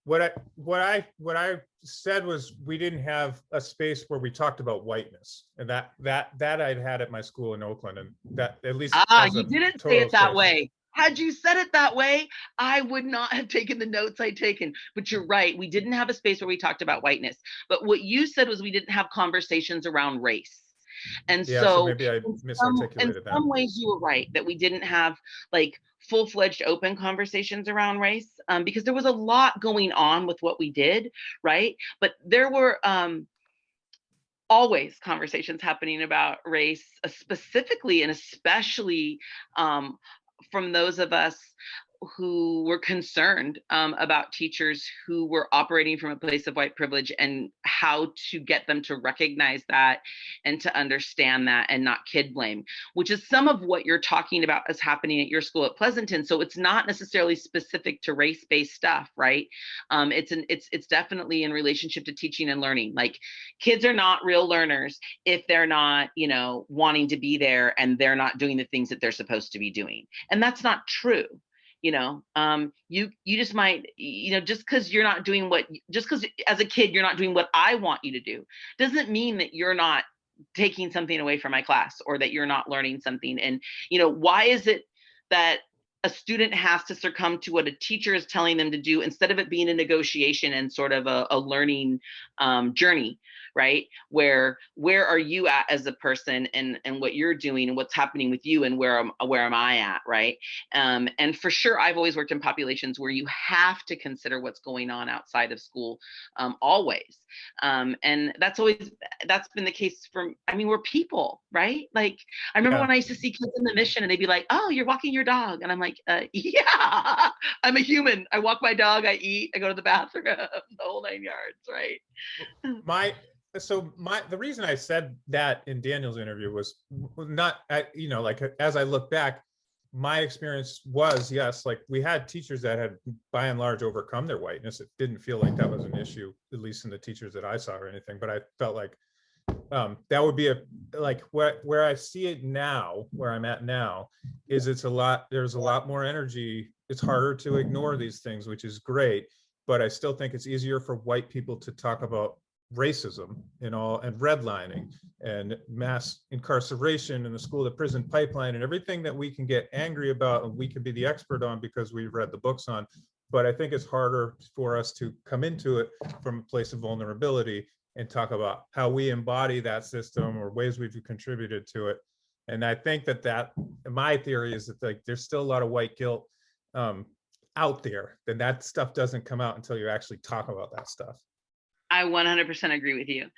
what I said was we didn't have a space where we talked about whiteness, and that I'd had at my school in Oakland, and that at least as You a didn't say total it that space. way. Had you said it that way, I would not have taken the notes I'd taken. But you're right. We didn't have a space where we talked about whiteness. But what you said was we didn't have conversations around race. And Yeah, so so maybe I in misarticulated that. some ways you were right that we didn't have like full-fledged open conversations around race, because there was a lot going on with what we did, right? But there were always conversations happening about race, specifically and especially um, from those of us who were concerned about teachers who were operating from a place of white privilege and how to get them to recognize that and to understand that and not kid blame, which is some of what you're talking about is happening at your school at Pleasanton. So it's not necessarily specific to race-based stuff, right? It's definitely in relationship to teaching and learning. Like kids are not real learners if they're not, wanting to be there and they're not doing the things that they're supposed to be doing. And that's not true. You just might, just because you're not doing just because as a kid you're not doing what I want you to do doesn't mean that you're not taking something away from my class or that you're not learning something. And why is it that a student has to succumb to what a teacher is telling them to do instead of it being a negotiation and sort of a learning journey, right? Where are you at as a person and what you're doing and what's happening with you and where am I at, right? And for sure, I've always worked in populations where you have to consider what's going on outside of school, always. And that's been the case we're people, right? Like I remember Yeah. when I used to see kids in the mission and they'd be like, oh, you're walking your dog. And I'm like, yeah, I'm a human. I walk my dog, I eat, I go to the bathroom, the whole 9 yards, right? My so the reason I said that in Daniel's interview was not, you know, like as I look back, my experience was, yes, like we had teachers that had by and large overcome their whiteness. It didn't feel like that was an issue, at least in the teachers that I saw or anything, but I felt like that would be a, like where I see it now, where I'm at now, is there's a lot more energy. It's harder to ignore these things, which is great, but I still think it's easier for white people to talk about racism and redlining and mass incarceration and the school to prison pipeline and everything that we can get angry about and we can be the expert on because we've read the books on. But I think it's harder for us to come into it from a place of vulnerability and talk about how we embody that system or ways we've contributed to it. And I think that my theory is that, like, there's still a lot of white guilt out there, then that stuff doesn't come out until you actually talk about that stuff. I 100% agree with you.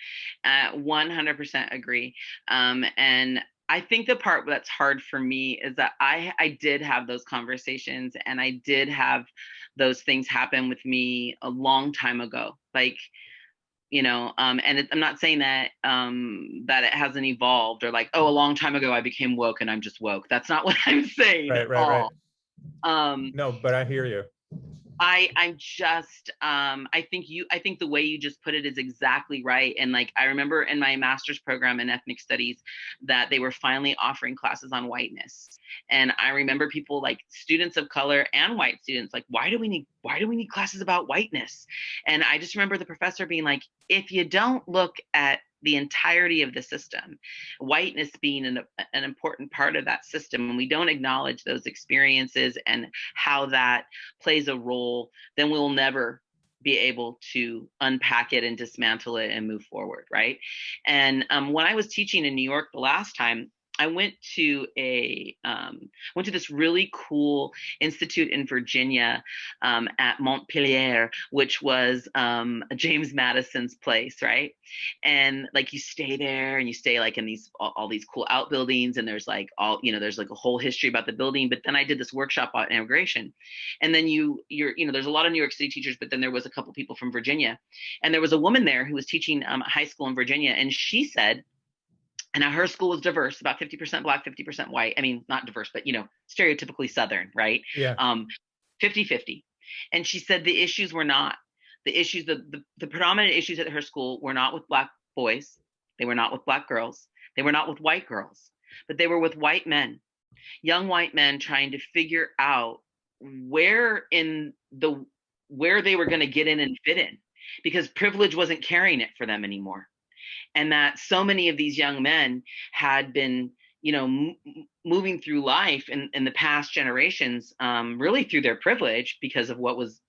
100% agree. And I think the part that's hard for me is that I did have those conversations and I did have those things happen with me a long time ago. Like, and I'm not saying that that it hasn't evolved or like, oh, a long time ago I became woke and I'm just woke. That's not what I'm saying Right, at right, right. all. No, but I hear you. I'm just I think the way you just put it is exactly right. And like I remember in my master's program in ethnic studies that they were finally offering classes on whiteness. And I remember people like students of color and white students like, why do we need classes about whiteness? And I just remember the professor being like, if you don't look at the entirety of the system, whiteness being an important part of that system, and we don't acknowledge those experiences and how that plays a role, then we'll never be able to unpack it and dismantle it and move forward, right? And when I was teaching in New York the last time, I went to this really cool institute in Virginia at Montpelier, which was James Madison's place, right? And like you stay there and you stay like in these all these cool outbuildings, and there's like there's like a whole history about the building. But then I did this workshop on immigration, and then there's a lot of New York City teachers, but then there was a couple people from Virginia, and there was a woman there who was teaching high school in Virginia, and she said, and now her school was diverse, about 50% Black, 50% white. I mean, not diverse, but, stereotypically Southern, right? Yeah. 50-50. And she said the issues were not, the predominant issues at her school were not with Black boys. They were not with Black girls. They were not with white girls, but they were with white men, young white men trying to figure out where they were going to get in and fit in, because privilege wasn't carrying it for them anymore. And that so many of these young men had been moving through life in the past generations, really through their privilege because of what was,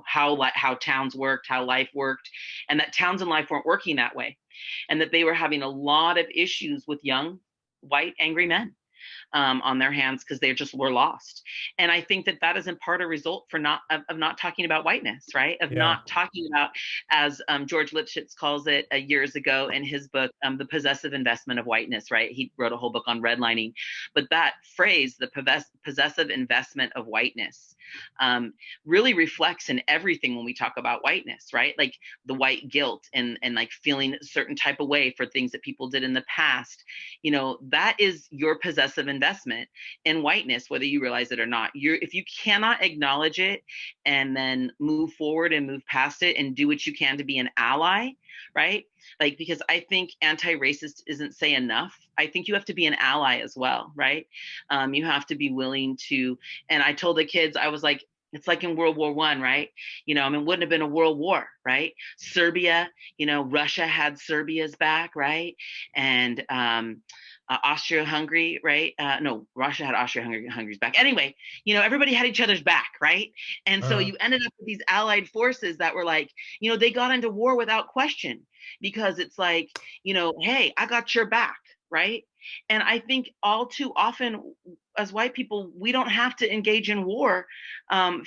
how towns worked, how life worked, and that towns and life weren't working that way. And that they were having a lot of issues with young, white, angry men on their hands because they just were lost. And I think that is in part a result for not talking about whiteness, right? Of not talking about, as George Lipschitz calls it years ago in his book, the possessive investment of whiteness, right? He wrote a whole book on redlining. But that phrase, the possessive investment of whiteness, really reflects in everything when we talk about whiteness, right? Like the white guilt and like feeling a certain type of way for things that people did in the past. That is your possessive investment in whiteness, whether you realize it or not. If you cannot acknowledge it and then move forward and move past it and do what you can to be an ally, right? Like, because I think anti-racist isn't say enough. I think you have to be an ally as well, right? You have to be willing to, and I told the kids, I was like, it's like in World War I, right? Wouldn't have been a world war, right? Serbia, Russia had Serbia's back, right? And Austria-Hungary, right? No, Russia had Austria-Hungary's back. Anyway, everybody had each other's back, right? And so you ended up with these allied forces that were like, they got into war without question, because it's like, hey, I got your back, right? And I think all too often as white people, we don't have to engage in war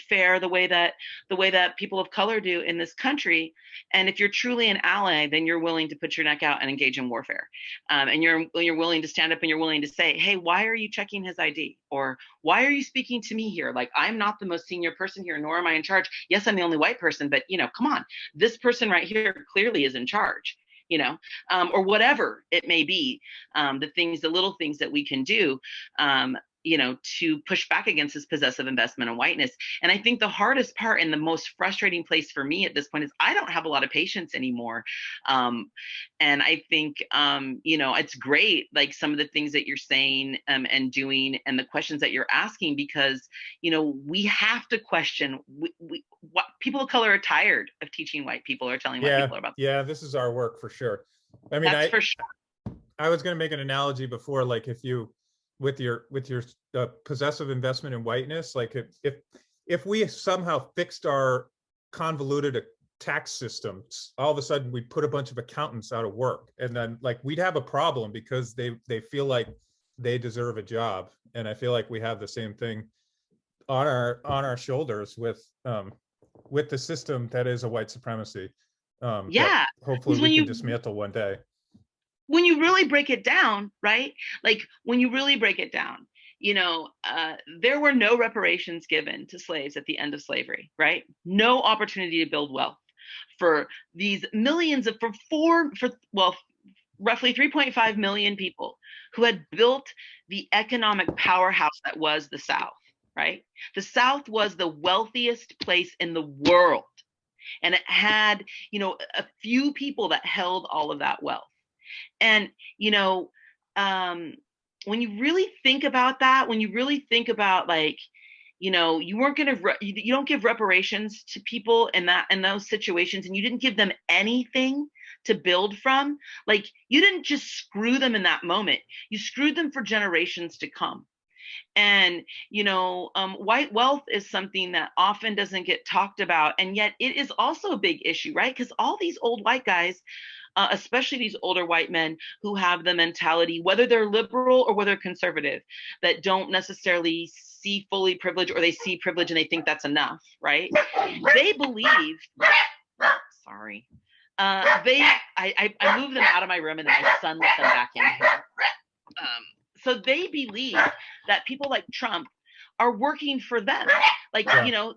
fair the way that people of color do in this country. And if you're truly an ally, then you're willing to put your neck out and engage in warfare. And you're willing to stand up and you're willing to say, hey, why are you checking his ID? Or why are you speaking to me here? Like, I'm not the most senior person here, nor am I in charge. Yes, I'm the only white person, but come on, this person right here clearly is in charge. or whatever it may be, the little things that we can do, to push back against this possessive investment in whiteness. And I think the hardest part and the most frustrating place for me at this point is I don't have a lot of patience anymore. And I think, it's great, like some of the things that you're saying, and doing, and the questions that you're asking, because, we have to question, what people of color are tired of teaching white people or telling white Yeah, people about. yeah, this is our work for sure. I mean, That's I for sure. I was going to make an analogy before, like if you, with your possessive investment in whiteness, like if we somehow fixed our convoluted tax systems, all of a sudden we put a bunch of accountants out of work, and then like we'd have a problem because they feel like they deserve a job, and I feel like we have the same thing on our shoulders with the system that is a white supremacy, that Yeah, hopefully because we can dismantle one day. when you really break it down, right? Like when you really break it down, there were no reparations given to slaves at the end of slavery, right? No opportunity to build wealth for these millions of, well, roughly 3.5 million people who had built the economic powerhouse that was the South, right? The South was the wealthiest place in the world. And it had, a few people that held all of that wealth. And, um, when you really think about that, when you really think about like, you weren't going to, you don't give reparations to people in those situations, and you didn't give them anything to build from. Like you didn't just screw them in that moment. You screwed them for generations to come. And, white wealth is something that often doesn't get talked about. And yet it is also a big issue, right? Because all these old white guys, especially these older white men who have the mentality, whether they're liberal or whether conservative, that don't necessarily see fully privilege, or they see privilege and they think that's enough, right? They believe, sorry, I moved them out of my room and then my son let them back in here. So they believe that people like Trump are working for them. Like, Yeah.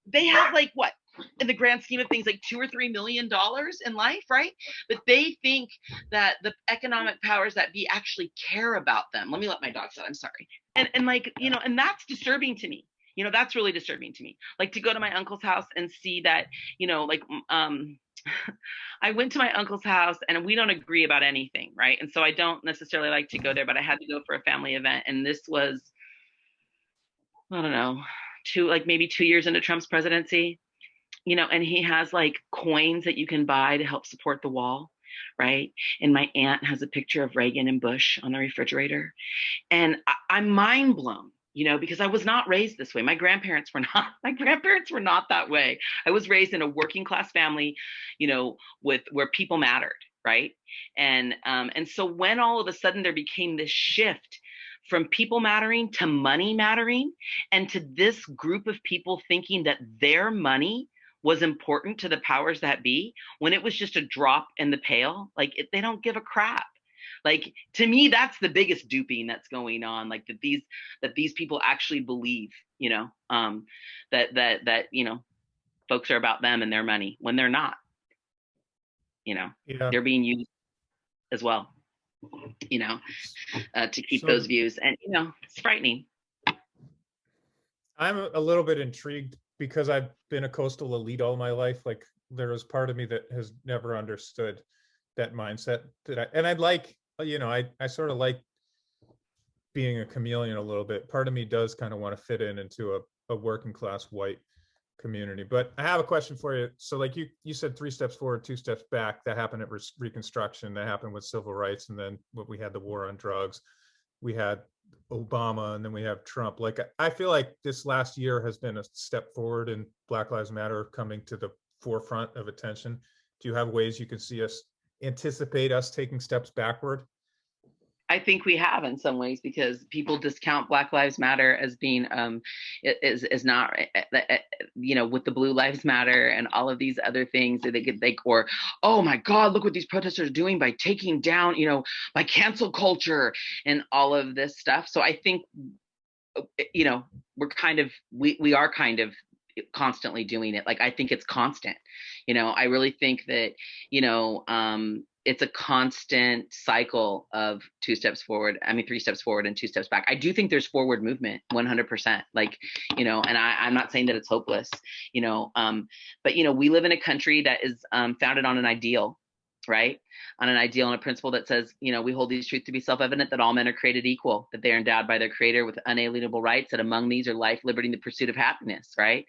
They have like what, in the grand scheme of things, like $2 or $3 million in life, right? But they think that the economic powers that be actually care about them. Let me let my dog out. I'm sorry. And like, and that's disturbing to me. That's really disturbing to me. Like to go to my uncle's house and see that, like, I went to my uncle's house and we don't agree about anything, right? And so I don't necessarily like to go there, but I had to go for a family event. And this was, I don't know, maybe 2 years into Trump's presidency, and he has like coins that you can buy to help support the wall, right? And my aunt has a picture of Reagan and Bush on the refrigerator. And I'm mind blown, because I was not raised this way. My grandparents were not. My grandparents were not that way. I was raised in a working class family, with where people mattered, right? And so when all of a sudden there became this shift from people mattering to money mattering, and to this group of people thinking that their money was important to the powers that be, when it was just a drop in the pail, like they don't give a crap. Like to me, that's the biggest duping that's going on. Like that these people actually believe, that folks are about them and their money when they're not. Yeah. They're being used as well, you know, to keep So those views, and it's frightening. I'm a little bit intrigued because I've been a coastal elite all my life. Like there is part of me that has never understood that mindset and I'd like, I sort of like being a chameleon a little bit. Part of me does kind of want to fit into a working class white community. But I have a question for you. So like you said 3 steps forward, 2 steps back. That happened at Reconstruction. That happened with civil rights. And then what we had, the war on drugs. We had Obama, and then we have Trump. Like I feel like this last year has been a step forward in Black Lives Matter coming to the forefront of attention. Do you have ways you can see us anticipate us taking steps backward? I think we have in some ways, because people discount Black Lives Matter as being is not, with the Blue Lives Matter and all of these other things that or oh my God, look what these protesters are doing by taking down, by cancel culture and all of this stuff. So I think we are kind of constantly doing it. Like I think it's constant. I really think that it's a constant cycle of 3 steps forward and 2 steps back. I do think there's forward movement 100%. Like, and I'm not saying that it's hopeless, but we live in a country that is founded on an ideal, right? On an ideal and a principle that says, we hold these truths to be self-evident, that all men are created equal, that they are endowed by their creator with unalienable rights, that among these are life, liberty, and the pursuit of happiness, right?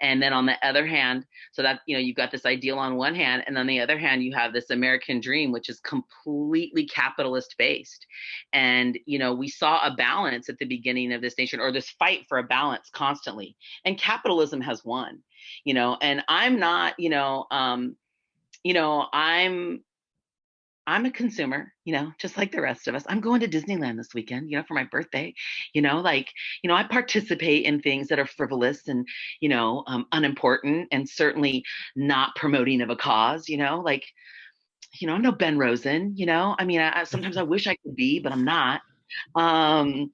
And then on the other hand, so that, you've got this ideal on one hand, and on the other hand, you have this American dream, which is completely capitalist based. And, we saw a balance at the beginning of this nation, or this fight for a balance constantly. And capitalism has won, and I'm not, I'm a consumer, just like the rest of us. I'm going to Disneyland this weekend, for my birthday. I participate in things that are frivolous and, unimportant, and certainly not promoting of a cause, I'm no Ben Rosen, I mean, sometimes I wish I could be, but I'm not. Um,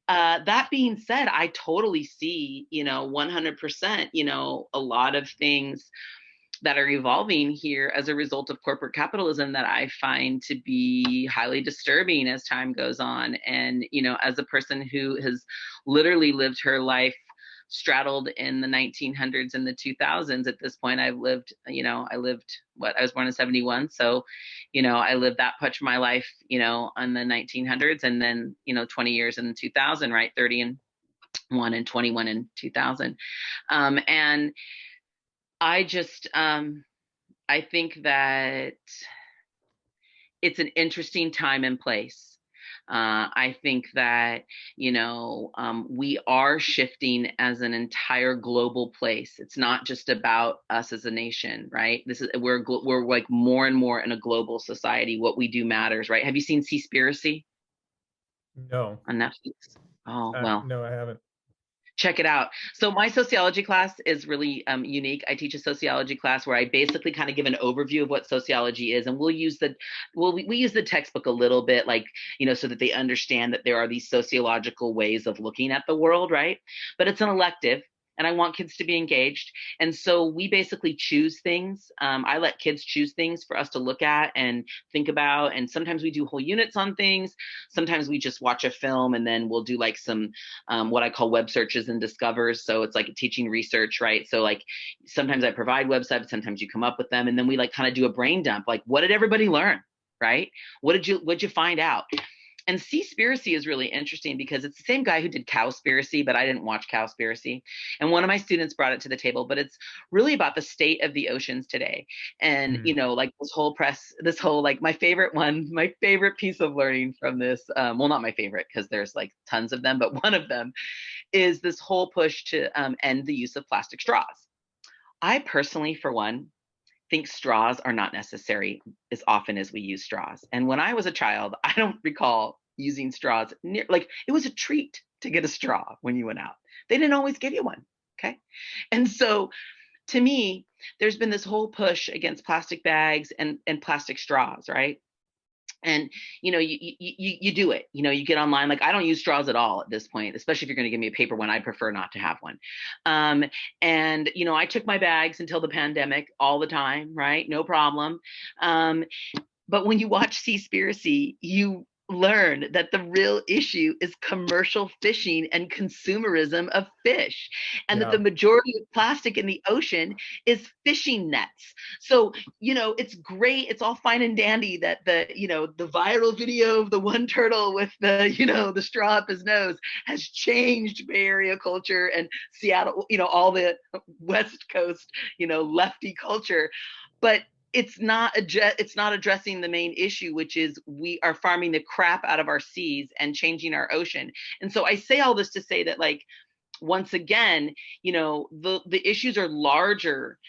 that being said, I totally see, 100%, a lot of things that are evolving here as a result of corporate capitalism that I find to be highly disturbing as time goes on. And, as a person who has literally lived her life straddled in the 1900s and the 2000s, at this point, I was born in 71. So, I lived that much of my life, on the 1900s, and then, 20 years in 2000, right? 31 and 21 in 2000. And I just, I think that it's an interesting time and place. I think that, we are shifting as an entire global place. It's not just about us as a nation, right? We're like more and more in a global society. What we do matters, right? Have you seen Seaspiracy No, on Netflix? Oh, well, no, I haven't. check it out. So my sociology class is really unique. I teach a sociology class where I basically kind of give an overview of what sociology is, and we use the textbook a little bit, like, so that they understand that there are these sociological ways of looking at the world, right? But it's an elective, and I want kids to be engaged. And so we basically choose things. I let kids choose things for us to look at and think about. And sometimes we do whole units on things. Sometimes we just watch a film, and then we'll do like some what I call web searches and discovers. So it's like teaching research, right? So like sometimes I provide websites, sometimes you come up with them, and then we like kind of do a brain dump. Like, what did everybody learn? Right? What'd you find out? And Seaspiracy is really interesting because it's the same guy who did Cowspiracy, but I didn't watch Cowspiracy. And one of my students brought it to the table, but it's really about the state of the oceans today. And, like this whole, like my favorite piece of learning from this, well, not my favorite, because there's like tons of them, but one of them is this whole push to end the use of plastic straws. I personally, for one, think straws are not necessary as often as we use straws. And when I was a child, I don't recall using straws like it was a treat to get a straw when you went out. They didn't always give you one. Okay. And so to me, there's been this whole push against plastic bags and plastic straws, right? And you do it, you get online. Like, I don't use straws at all at this point, especially if you're going to give me a paper one. I prefer not to have one. And I took my bags until the pandemic all the time, right? No problem. But when you watch Seaspiracy, you learn that the real issue is commercial fishing and consumerism of fish, and that the Yeah, majority of plastic in the ocean is fishing nets. So, it's great, it's all fine and dandy that the viral video of the one turtle with the straw up his nose has changed Bay Area culture and Seattle, all the West Coast, lefty culture. But it's not addressing the main issue, which is we are farming the crap out of our seas and changing our ocean. And so I say all this to say that, like, once again, the issues are larger,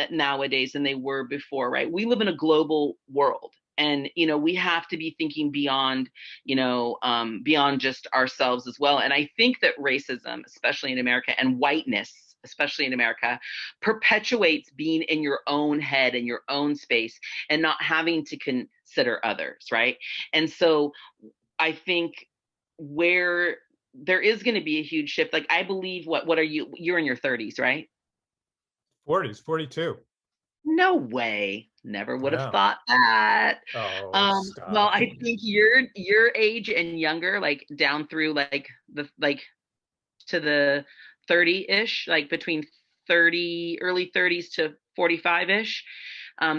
nowadays than they were before, right? We live in a global world. And we have to be thinking beyond, beyond just ourselves as well. And I think that racism, especially in America, and whiteness, especially in America, perpetuates being in your own head and your own space and not having to consider others, right? And so I think where there is going to be a huge shift, like, I believe, what are you're in your 30s, right? 40s, 42. No way. Never would have Yeah. thought that. Oh, Well, stop. I think your age and younger, like down through like the like to the 30-ish, like between 30, early 30s to 45-ish.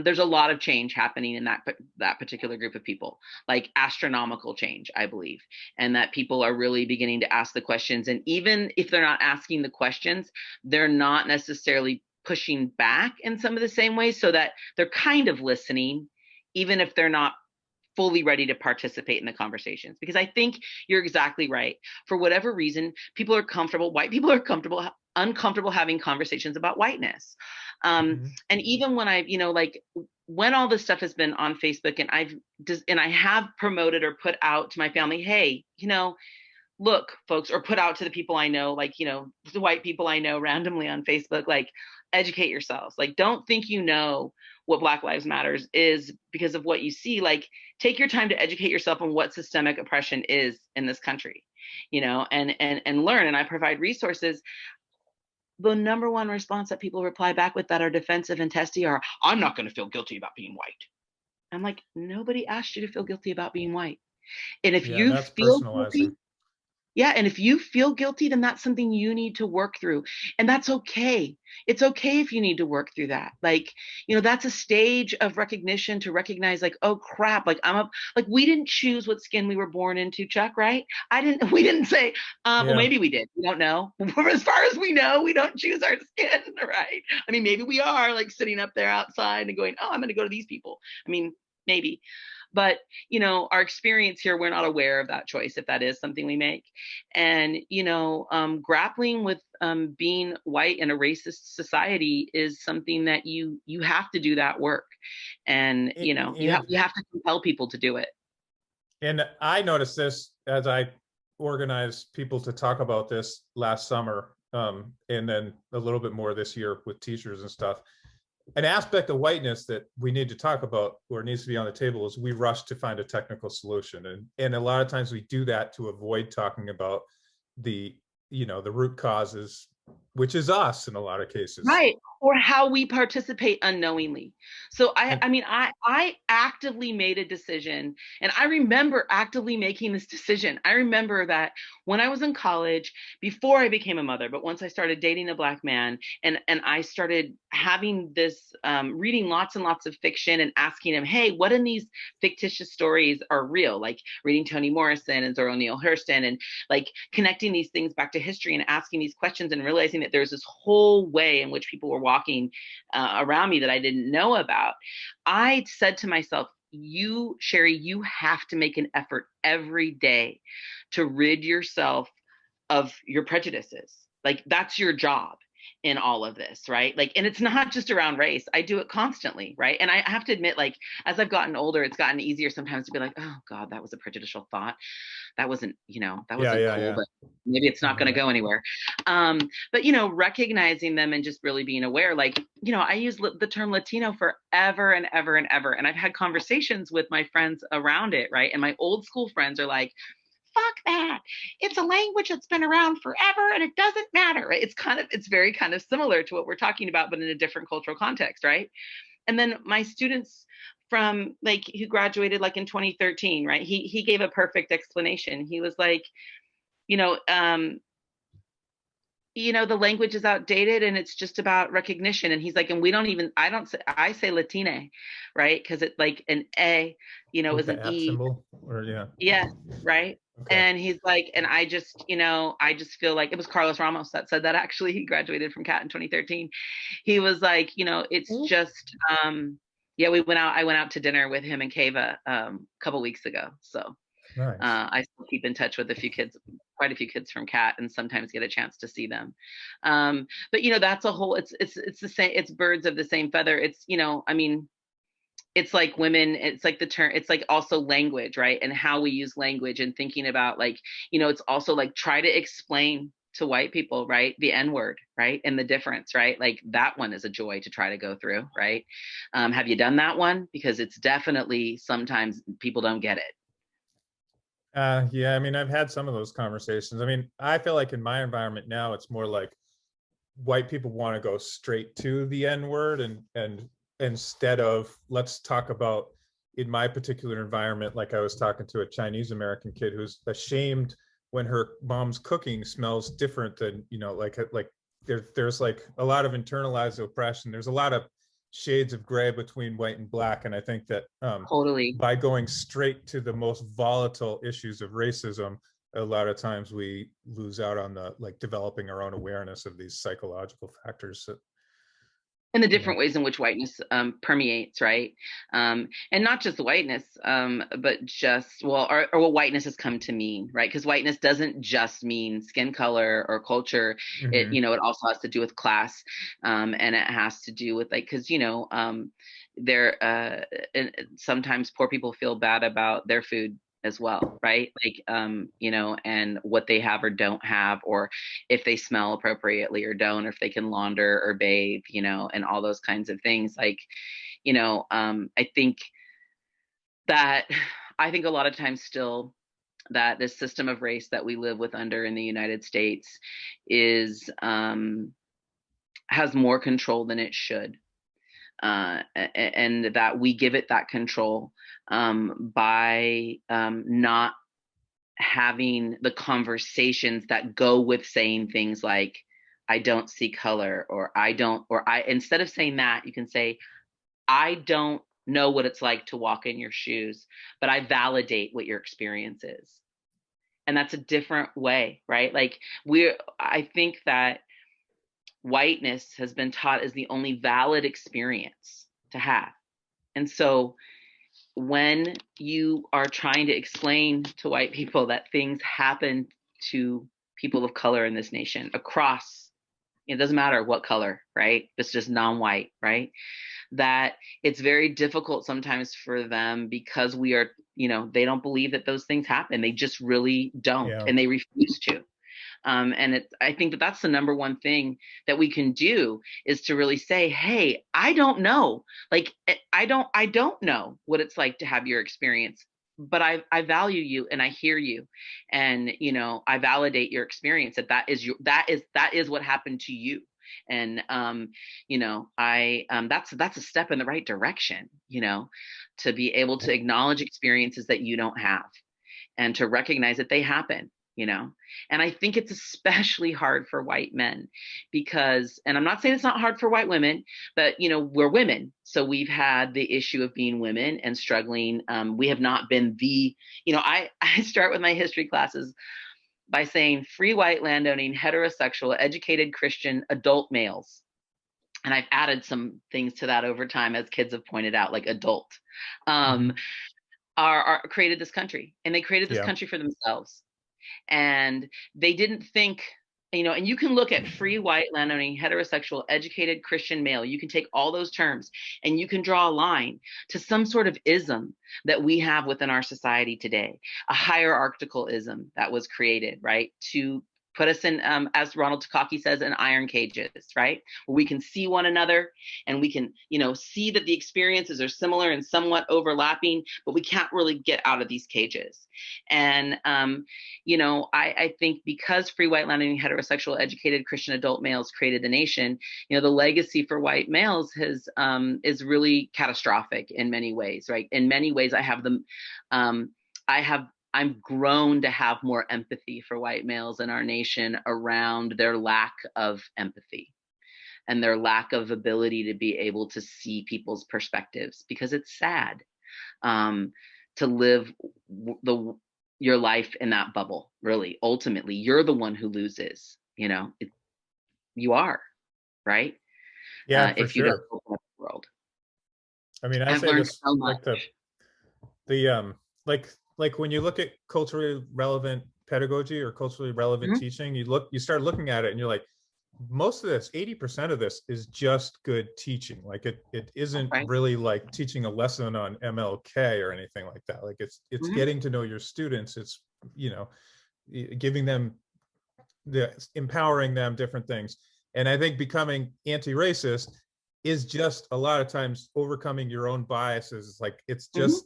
There's a lot of change happening in that particular group of people, like astronomical change, I believe, and that people are really beginning to ask the questions. And even if they're not asking the questions, they're not necessarily pushing back in some of the same ways, so that they're kind of listening, even if they're not fully ready to participate in the conversations. Because I think you're exactly right. For whatever reason, people are comfortable, white people are comfortable, uncomfortable having conversations about whiteness. Mhm. And even when I've, like when all this stuff has been on Facebook, and I have promoted or put out to my family, hey, look, folks, or put out to the people I know, like, the white people I know randomly on Facebook, like, educate yourselves. Like, don't think what Black Lives Matters is because of what you see. Like, take your time to educate yourself on what systemic oppression is in this country, and learn. And I provide resources. The number one response that people reply back with that are defensive and testy are, I'm not going to feel guilty about being white. I'm like, nobody asked you to feel guilty about being white. And if Yeah, and you that's feel guilty, personalizing. yeah, and if you feel guilty, then that's something you need to work through. And that's okay. It's okay if you need to work through that. Like, that's a stage of recognition to recognize, like, oh crap, like we didn't choose what skin we were born into, Chuck, right? We didn't say, well, Yeah. maybe we did. We don't know. As far as we know, we don't choose our skin, right? I mean, maybe we are like sitting up there outside and going, oh, I'm going to go to these people. I mean, maybe. But, our experience here, we're not aware of that choice if that is something we make. And, grappling with being white in a racist society is something that you have to do that work. And, And you have to compel people to do it. and I noticed this as I organized people to talk about this last summer, and then a little bit more this year with teachers and stuff. An aspect of whiteness that we need to talk about, or needs to be on the table, is we rush to find a technical solution, and a lot of times we do that to avoid talking about the the root causes, which is us in a lot of cases. Right. Or how we participate unknowingly. So I And I mean I actively made a decision, and I remember actively making this decision. I remember that when I was in college, before I became a mother, but once I started dating a Black man, and I started having this reading lots and lots of fiction and asking him, hey, what in these fictitious stories are real? Like reading Toni Morrison and Zora Neale Hurston, and like connecting these things back to history and asking these questions, and realizing that there's this whole way in which people were walking around me that I didn't know about. I said to myself, Shari, you have to make an effort every day to rid yourself of your prejudices. Like, that's your job in all of this, right? Like, and it's not just around race. I do it constantly, right? And I have to admit, like, as I've gotten older, it's gotten easier sometimes to be like, oh God, that was a prejudicial thought. That wasn't, that yeah, wasn't yeah, cool, yeah. but maybe it's I not know going to that. go anywhere. But recognizing them and just really being aware, like, I use the term Latino forever and ever and ever. And I've had conversations with my friends around it, right? And my old school friends are like, fuck that. It's a language that's been around forever and it doesn't matter, right? It's very kind of similar to what we're talking about, but in a different cultural context, right? And then my students from like who graduated like in 2013, right? He gave a perfect explanation. He was like, you know, um, the language is outdated and it's just about recognition. And he's like, and we don't even, I say Latine, right? Because it's like an A, With is the an at E. symbol, or yeah. Yes, right. Okay. And he's like, and I just feel like it was Carlos Ramos that said that actually. He graduated from CAT in 2013. He was like, it's Ooh, just, yeah, I went out to dinner with him and Kava a couple weeks ago. So nice. I still keep in touch with quite a few kids from CAT, and sometimes get a chance to see them. But that's a whole, it's the same, it's birds of the same feather. It's, I mean, it's like women, it's like the term, it's like also language, right? And how we use language, and thinking about like, it's also like try to explain to white people, right? The N word, right? And the difference, right? Like that one is a joy to try to go through, right? Have you done that one? Because it's definitely, sometimes people don't get it. Yeah, I mean, I've had some of those conversations. I mean, I feel like in my environment now, it's more like white people want to go straight to the N word, and instead of let's talk about, in my particular environment, like I was talking to a Chinese American kid who's ashamed when her mom's cooking smells different than, like there's like a lot of internalized oppression. There's a lot of shades of gray between white and black. And I think that Totally. by going straight to the most volatile issues of racism, a lot of times we lose out on the like developing our own awareness of these psychological factors that, And the you know. different ways in which whiteness permeates, right? And not just whiteness, but just, well, or what whiteness has come to mean, right? Because whiteness doesn't just mean skin color or culture. It, Mm-hmm. it also has to do with class, and it has to do with, like, because there and sometimes poor people feel bad about their food as well, right? Like, and what they have or don't have, or if they smell appropriately or don't, or if they can launder or bathe, and all those kinds of things. Like, I think that I think a lot of times still that this system of race that we live with under in the United States is has more control than it should. And that we give it that control by not having the conversations that go with saying things like, I don't see color, or I don't, or I, instead of saying that, you can say, I don't know what it's like to walk in your shoes, but I validate what your experience is. And that's a different way, right? Like, I think that whiteness has been taught as the only valid experience to have. And so when you are trying to explain to white people that things happen to people of color in this nation across, it doesn't matter what color, right? It's just non-white, right? That it's very difficult sometimes for them because we are, they don't believe that those things happen. They just really don't, Yeah. and they refuse to. And I think that that's the number one thing that we can do, is to really say, hey, I don't know. Like, I don't know what it's like to have your experience, but I value you and I hear you. And, I validate your experience, that is what happened to you. And, that's a step in the right direction, to be able to acknowledge experiences that you don't have, and to recognize that they happen, and I think it's especially hard for white men because, and I'm not saying it's not hard for white women, but we're women, so we've had the issue of being women and struggling. We have not been I start with my history classes by saying free white landowning heterosexual educated Christian adult males, and I've added some things to that over time, as kids have pointed out, like adult, Mm-hmm. um, are created this country, and they created this Yeah. country for themselves. And they didn't think, and you can look at free white landowning heterosexual educated Christian male, you can take all those terms and you can draw a line to some sort of ism that we have within our society today, a hierarchical ism that was created, right, to put us in, as Ronald Takaki says, in iron cages, right, where we can see one another and we can, see that the experiences are similar and somewhat overlapping, but we can't really get out of these cages. And I think because free white landowning heterosexual educated Christian adult males created the nation, the legacy for white males is really catastrophic in many ways, right? In many ways, um, I'm grown to have more empathy for white males in our nation around their lack of empathy and their lack of ability to be able to see people's perspectives, because it's sad, to live the your life in that bubble. Really, ultimately, you're the one who loses. You are, right, Yeah, for if you don't sure. open up the world. I mean, I I've say learned this so like much. the like when you look at culturally relevant pedagogy or culturally relevant Mhm. teaching, you start looking at it and you're like, most of this, 80% of this is just good teaching. Like it isn't Right. really like teaching a lesson on MLK or anything like that. Like it's Hmm. getting to know your students. It's, you know, giving them the empowering them different things. And I think becoming anti-racist is just a lot of times overcoming your own biases. It's like it's Hmm. just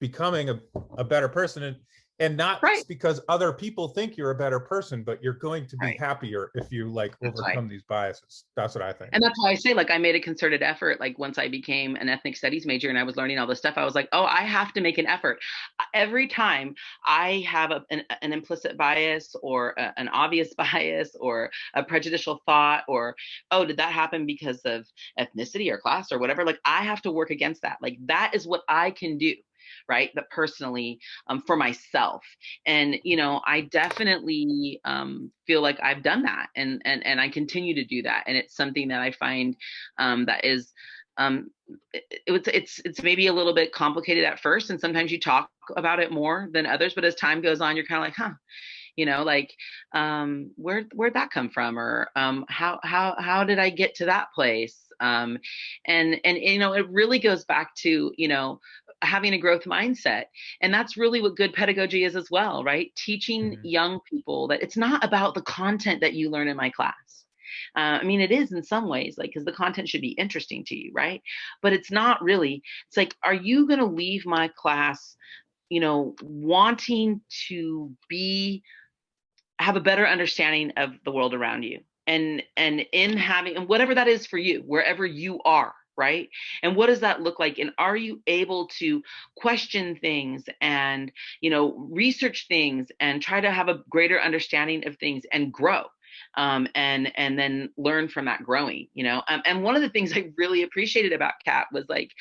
becoming a better person. and not Right. because other people think you're a better person, but you're going to be Right. happier if you like That's right. overcome these biases. That's what I think. And that's why I say, like, I made a concerted effort. Like, once I became an ethnic studies major and I was learning all this stuff, I was like, oh, I have to make an effort. Every time I have an implicit bias or an obvious bias or a prejudicial thought, or, oh, did that happen because of ethnicity or class or whatever? Like, I have to work against that. Like, that is what I can do. Right. But personally, for myself. And, I definitely feel like I've done that, and I continue to do that. And it's something that I find that is it's maybe a little bit complicated at first, and sometimes you talk about it more than others, but as time goes on, you're kind of like, like, where'd that come from? Or how did I get to that place? And it really goes back to, having a growth mindset. And that's really what good pedagogy is as well, right? Teaching Mhm. young people that it's not about the content that you learn in my class. I mean, it is in some ways, like, because the content should be interesting to you, right? But it's not really. It's like, are you going to leave my class, wanting to have a better understanding of the world around you, and in having, and whatever that is for you, wherever you are, right? And what does that look like? And are you able to question things and, research things and try to have a greater understanding of things and grow? And then learn from that growing, and one of the things I really appreciated about Kat was, like,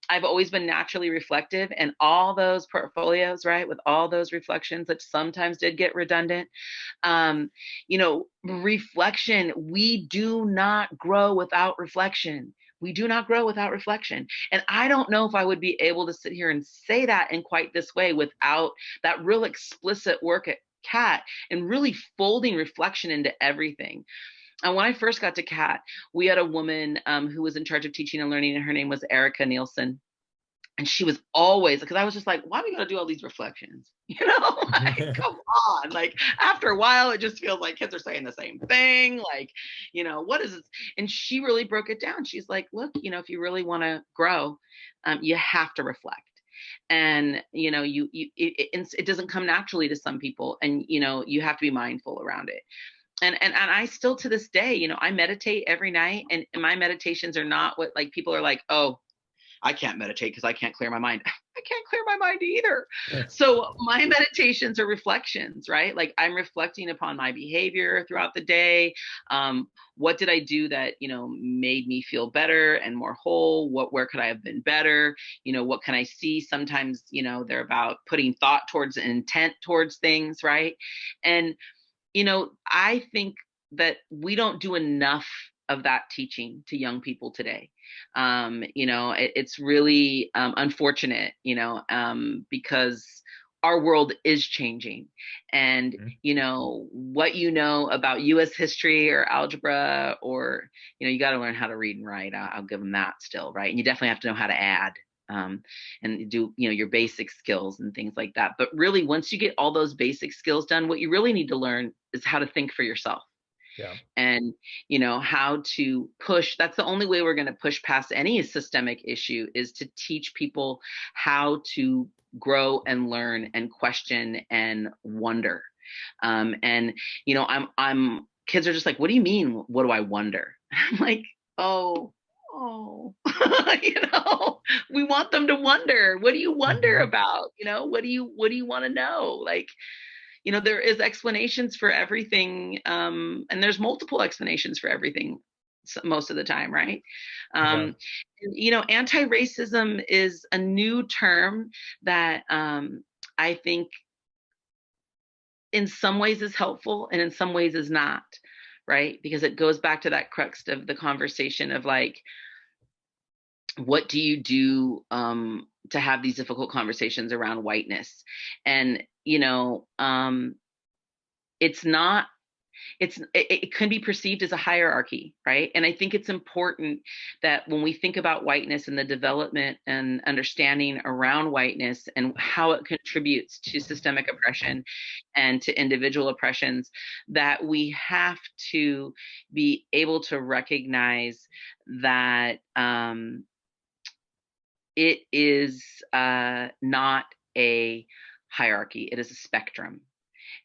I've always been naturally reflective, and all those portfolios, right, with all those reflections that sometimes did get redundant. Reflection, we do not grow without reflection. We do not grow without reflection. And I don't know if I would be able to sit here and say that in quite this way without that real explicit work at Cat and really folding reflection into everything. And when I first got to Cat, we had a woman who was in charge of teaching and learning, and her name was Erica Nielsen. And she was always, because I was just like, why are we going to do all these reflections? Like, come on. Like, after a while, it just feels like kids are saying the same thing. Like, what is it? And she really broke it down. She's like, look, if you really want to grow, you have to reflect. And, it doesn't come naturally to some people. And, you have to be mindful around it. And I still, to this day, I meditate every night, and my meditations are not what, like, people are like, oh, I can't meditate because I can't clear my mind. I can't clear my mind either. So my meditations are reflections, right? Like, I'm reflecting upon my behavior throughout the day. What did I do that, made me feel better and more whole? Where could I have been better? What can I see? Sometimes, they're about putting thought towards and intent towards things, right? And, I think that we don't do enough of that teaching to young people today. It's really unfortunate, because our world is changing. And, Mhm. what about US history or algebra, or, you got to learn how to read and write. I'll give them that still, right? And you definitely have to know how to add. And do, your basic skills and things like that. But really, once you get all those basic skills done, what you really need to learn is how to think for yourself. Yeah. And, how to push. That's the only way we're going to push past any systemic issue, is to teach people how to grow and learn and question and wonder. And, I'm kids are just like, what do you mean? What do I wonder? I'm like, oh, oh, we want them to wonder. What do you wonder Mhm. about? What do you want to know? Like, there is explanations for everything, and there's multiple explanations for everything most of the time, right? Yeah. um, Anti-racism is a new term that, I think in some ways is helpful and in some ways is not, right? Because it goes back to that crux of the conversation of, like, what do you do to have these difficult conversations around whiteness? And, it's not, it can be perceived as a hierarchy, right? And I think it's important that when we think about whiteness and the development and understanding around whiteness and how it contributes to systemic oppression and to individual oppressions, that we have to be able to recognize that it is not a hierarchy. It is a spectrum.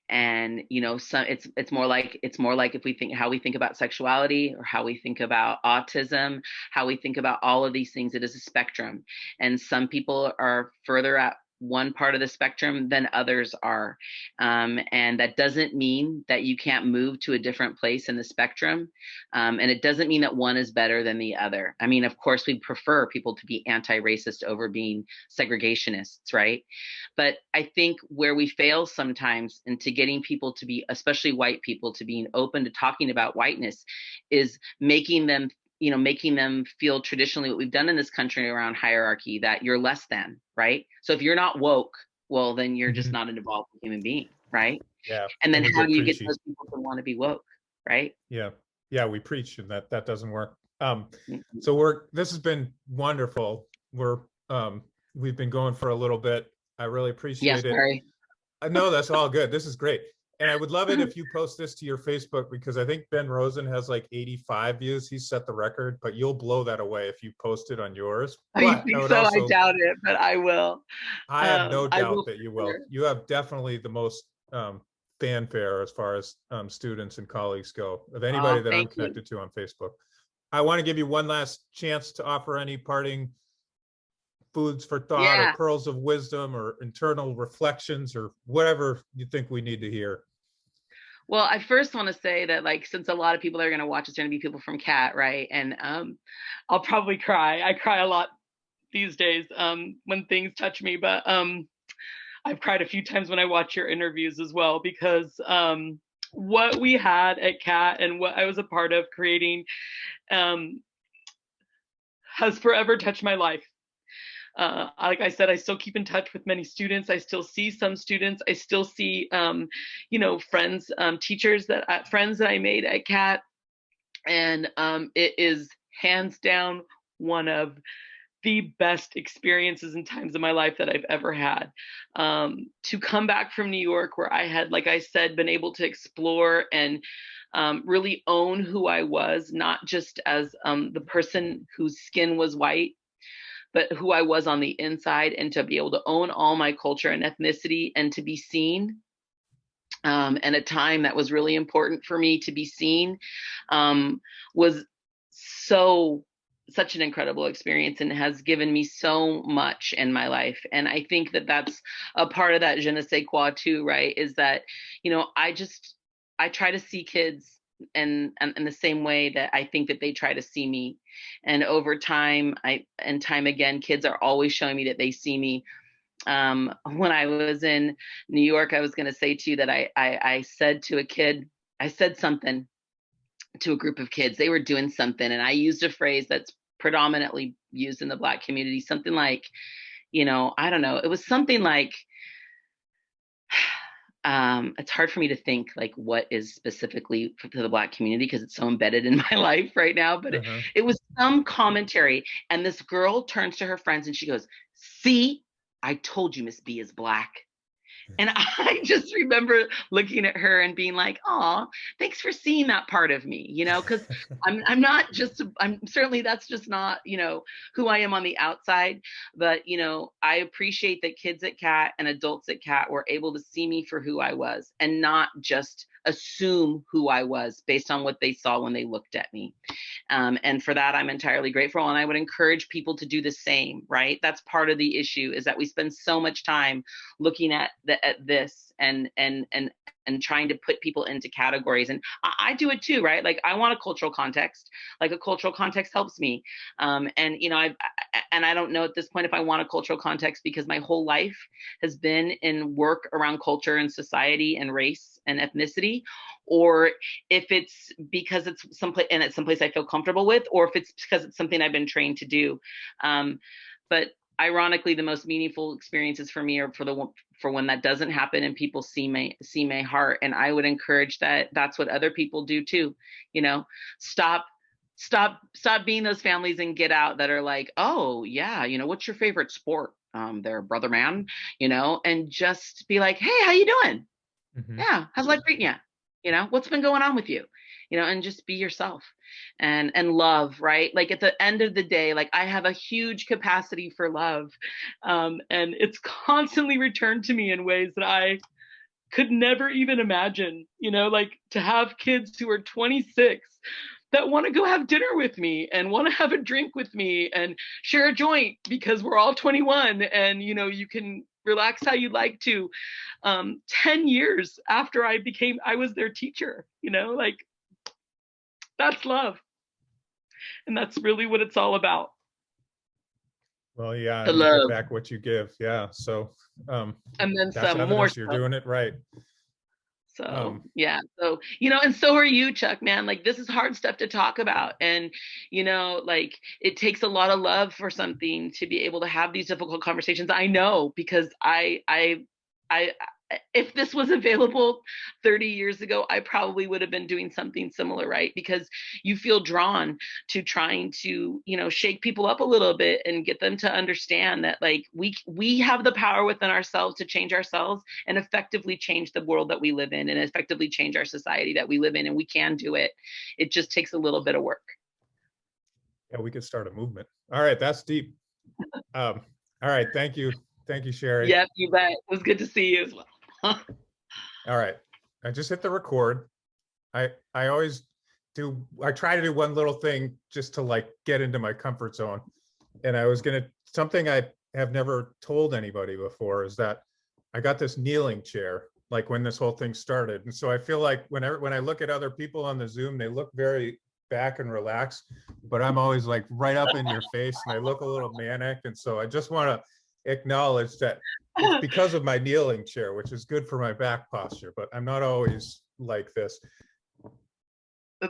And some it's more like if we think how we think about sexuality, or how we think about autism, how we think about all of these things. It is a spectrum, and some people are further at one part of the spectrum than others are, and that doesn't mean that you can't move to a different place in the spectrum, and it doesn't mean that one is better than the other. I mean, of course we prefer people to be anti-racist over being segregationists, right? But I think where we fail sometimes into getting people to be, especially white people, to being open to talking about whiteness, is making them feel traditionally what we've done in this country around hierarchy, that you're less than, right? So if you're not woke, well, then you're just Mhm. not an evolved human being, right? Yeah, And then and we how get do you get preachy. those people to want to be woke, right? Yeah, yeah, we preach, and that doesn't work. Mhm. So this has been wonderful. We've been going for a little bit. I really Yes, appreciate it. sorry. No, that's all good. This is great. And I would love it if you post this to your Facebook, because I think Ben Rosen has like 85 views. He set the record, but you'll blow that away if you post it on yours. Oh, you But I think would so? I also, doubt it, but I will. I have no I doubt will that you for will. sure. You have definitely the most fanfare as far as students and colleagues go of anybody Oh, that I'm thank you. connected to on Facebook. I want to give you one last chance to offer any parting foods for thought or Yeah. pearls of wisdom or internal reflections or whatever you think we need to hear. Well, I first want to say that, like, since a lot of people are going to watch, it's going to be people from Cat, right? And I'll probably cry. I cry a lot these days when things touch me, but I've cried a few times when I watch your interviews as well, because what we had at Cat and what I was a part of creating um, has forever touched my life. Like I said, I still keep in touch with many students. I still see some students. I still see, friends, teachers friends that I made at CAT, and it is hands down one of the best experiences and times of my life that I've ever had. To come back from New York, where I had, like I said, been able to explore and really own who I was, not just as the person whose skin was white, but who I was on the inside, and to be able to own all my culture and ethnicity and to be seen. And a time that was really important for me to be seen was such an incredible experience, and has given me so much in my life. And I think that that's a part of that je ne sais quoi too, right? Is that, I try to see kids and in the same way that I think that they try to see me. And over time, and time again, kids are always showing me that they see me. When I was in New York, I was going to say to you that I said to a kid, I said something to a group of kids. They were doing something, and I used a phrase that's predominantly used in the Black community, something like, I don't know, it was something like, it's hard for me to think like what is specifically to the Black community, because it's so embedded in my life right now. But Uh-huh. it was some commentary, and this girl turns to her friends and she goes, "See, I told you Miss B is Black." And I just remember looking at her and being like, "Oh, thanks for seeing that part of me," because I'm not just I'm certainly that's just not who I am on the outside, but I appreciate that kids at CAT and adults at CAT were able to see me for who I was, and not just assume who I was based on what they saw when they looked at me. And for that, I'm entirely grateful. And I would encourage people to do the same, right? That's part of the issue, is that we spend so much time looking at this and trying to put people into categories. And I do it too, right? Like, I want a cultural context. Like, a cultural context helps me. And I don't know at this point if I want a cultural context, because my whole life has been in work around culture and society and race and ethnicity, or if it's because it's someplace and it's someplace I feel comfortable with, or if it's because it's something I've been trained to do. But ironically, the most meaningful experiences for me are for when that doesn't happen and people see my heart. And I would encourage that that's what other people do too. Stop stop being those families and get out that are like, "Oh yeah, what's your favorite sport?" Their brother man, and just be like, "Hey, how you doing? Mhm. Yeah, how's life treating you? What's been going on with you?" and just be yourself and love, right? Like at the end of the day, like I have a huge capacity for love. And it's constantly returned to me in ways that I could never even imagine, like to have kids who are 26 that want to go have dinner with me and want to have a drink with me and share a joint because we're all 21 and you can relax how you like to. 10 years after I was their teacher, like that's love. And that's really what it's all about. Well, yeah, The and you get love. back what you give. Yeah. So And then that's some more evidence you're stuff. doing it right. So Um, yeah, so and so are you, Chuck, man. Like this is hard stuff to talk about, and like it takes a lot of love for something to be able to have these difficult conversations. I know because I if this was available 30 years ago, I probably would have been doing something similar, right? Because you feel drawn to trying to, shake people up a little bit and get them to understand that like we have the power within ourselves to change ourselves and effectively change the world that we live in and effectively change our society that we live in, and we can do it. It just takes a little bit of work. yeah, we could start a movement. All right, that's deep. All right, thank you. Thank you, Shari. Yep, you bet. It was good to see you as well. All right. I just hit the record. I always I try to do one little thing just to like get into my comfort zone. And I was gonna something I have never told anybody before is that I got this kneeling chair like when this whole thing started. And so I feel like whenever when I look at other people on the Zoom, they look very back and relaxed, but I'm always like right up in your face and I look a little manic. And so I just want to acknowledge that it's because of my kneeling chair, which is good for my back posture, but I'm not always like this.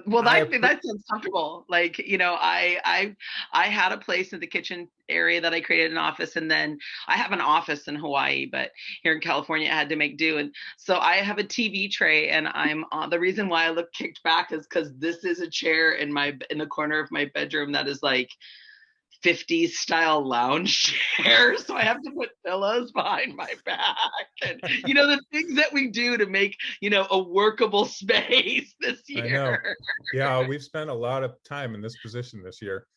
Well, I that sounds comfortable. Like, I had a place in the kitchen area that I created an office, and then I have an office in Hawaii, but here in California I had to make do. And so I have a TV tray, and I'm on the reason why I look kicked back is because this is a chair in the corner of my bedroom that is like 50s style lounge chair, so I have to put pillows behind my back and the things that we do to make a workable space this I know. year. Yeah, we've spent a lot of time in this position this year.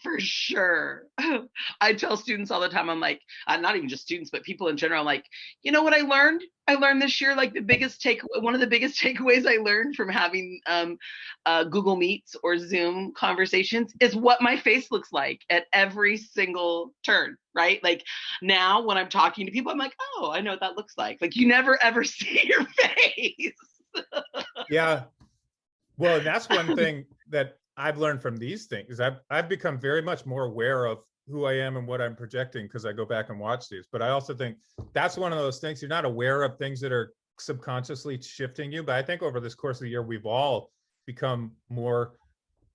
For sure. I tell students all the time, I'm like, not even just students, but people in general, I'm like, what I learned? I learned this year, like one of the biggest takeaways I learned from having Google Meets or Zoom conversations is what my face looks like at every single turn, right? Like now when I'm talking to people, I'm like, oh, I know what that looks like. Like you never ever see your face. Yeah. Well, that's one thing that I've learned from these things. I've become very much more aware of who I am and what I'm projecting because I go back and watch these. But I also think that's one of those things you're not aware of things that are subconsciously shifting you. But I think over this course of the year, we've all become more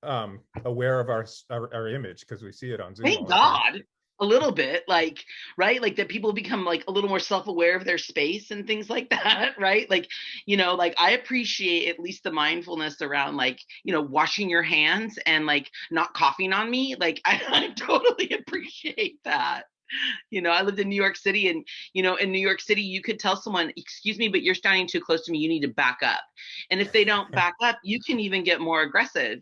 aware of our image because we see it on Zoom all Thank the time. God. A little bit, like, right? Like that people become like a little more self-aware of their space and things like that, right? Like, like I appreciate at least the mindfulness around like, washing your hands and like not coughing on me. Like I totally appreciate that. I lived in New York City, and in New York City, you could tell someone, "Excuse me, but you're standing too close to me. You need to back up." And if they don't back up, you can even get more aggressive,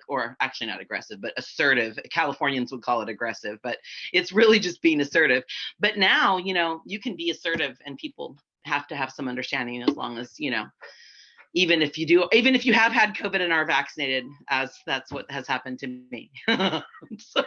or actually not aggressive, but assertive. Californians would call it aggressive, but it's really just being assertive. But now, you can be assertive, and people have to have some understanding as long as even if you have had COVID and are vaccinated, as that's what has happened to me. So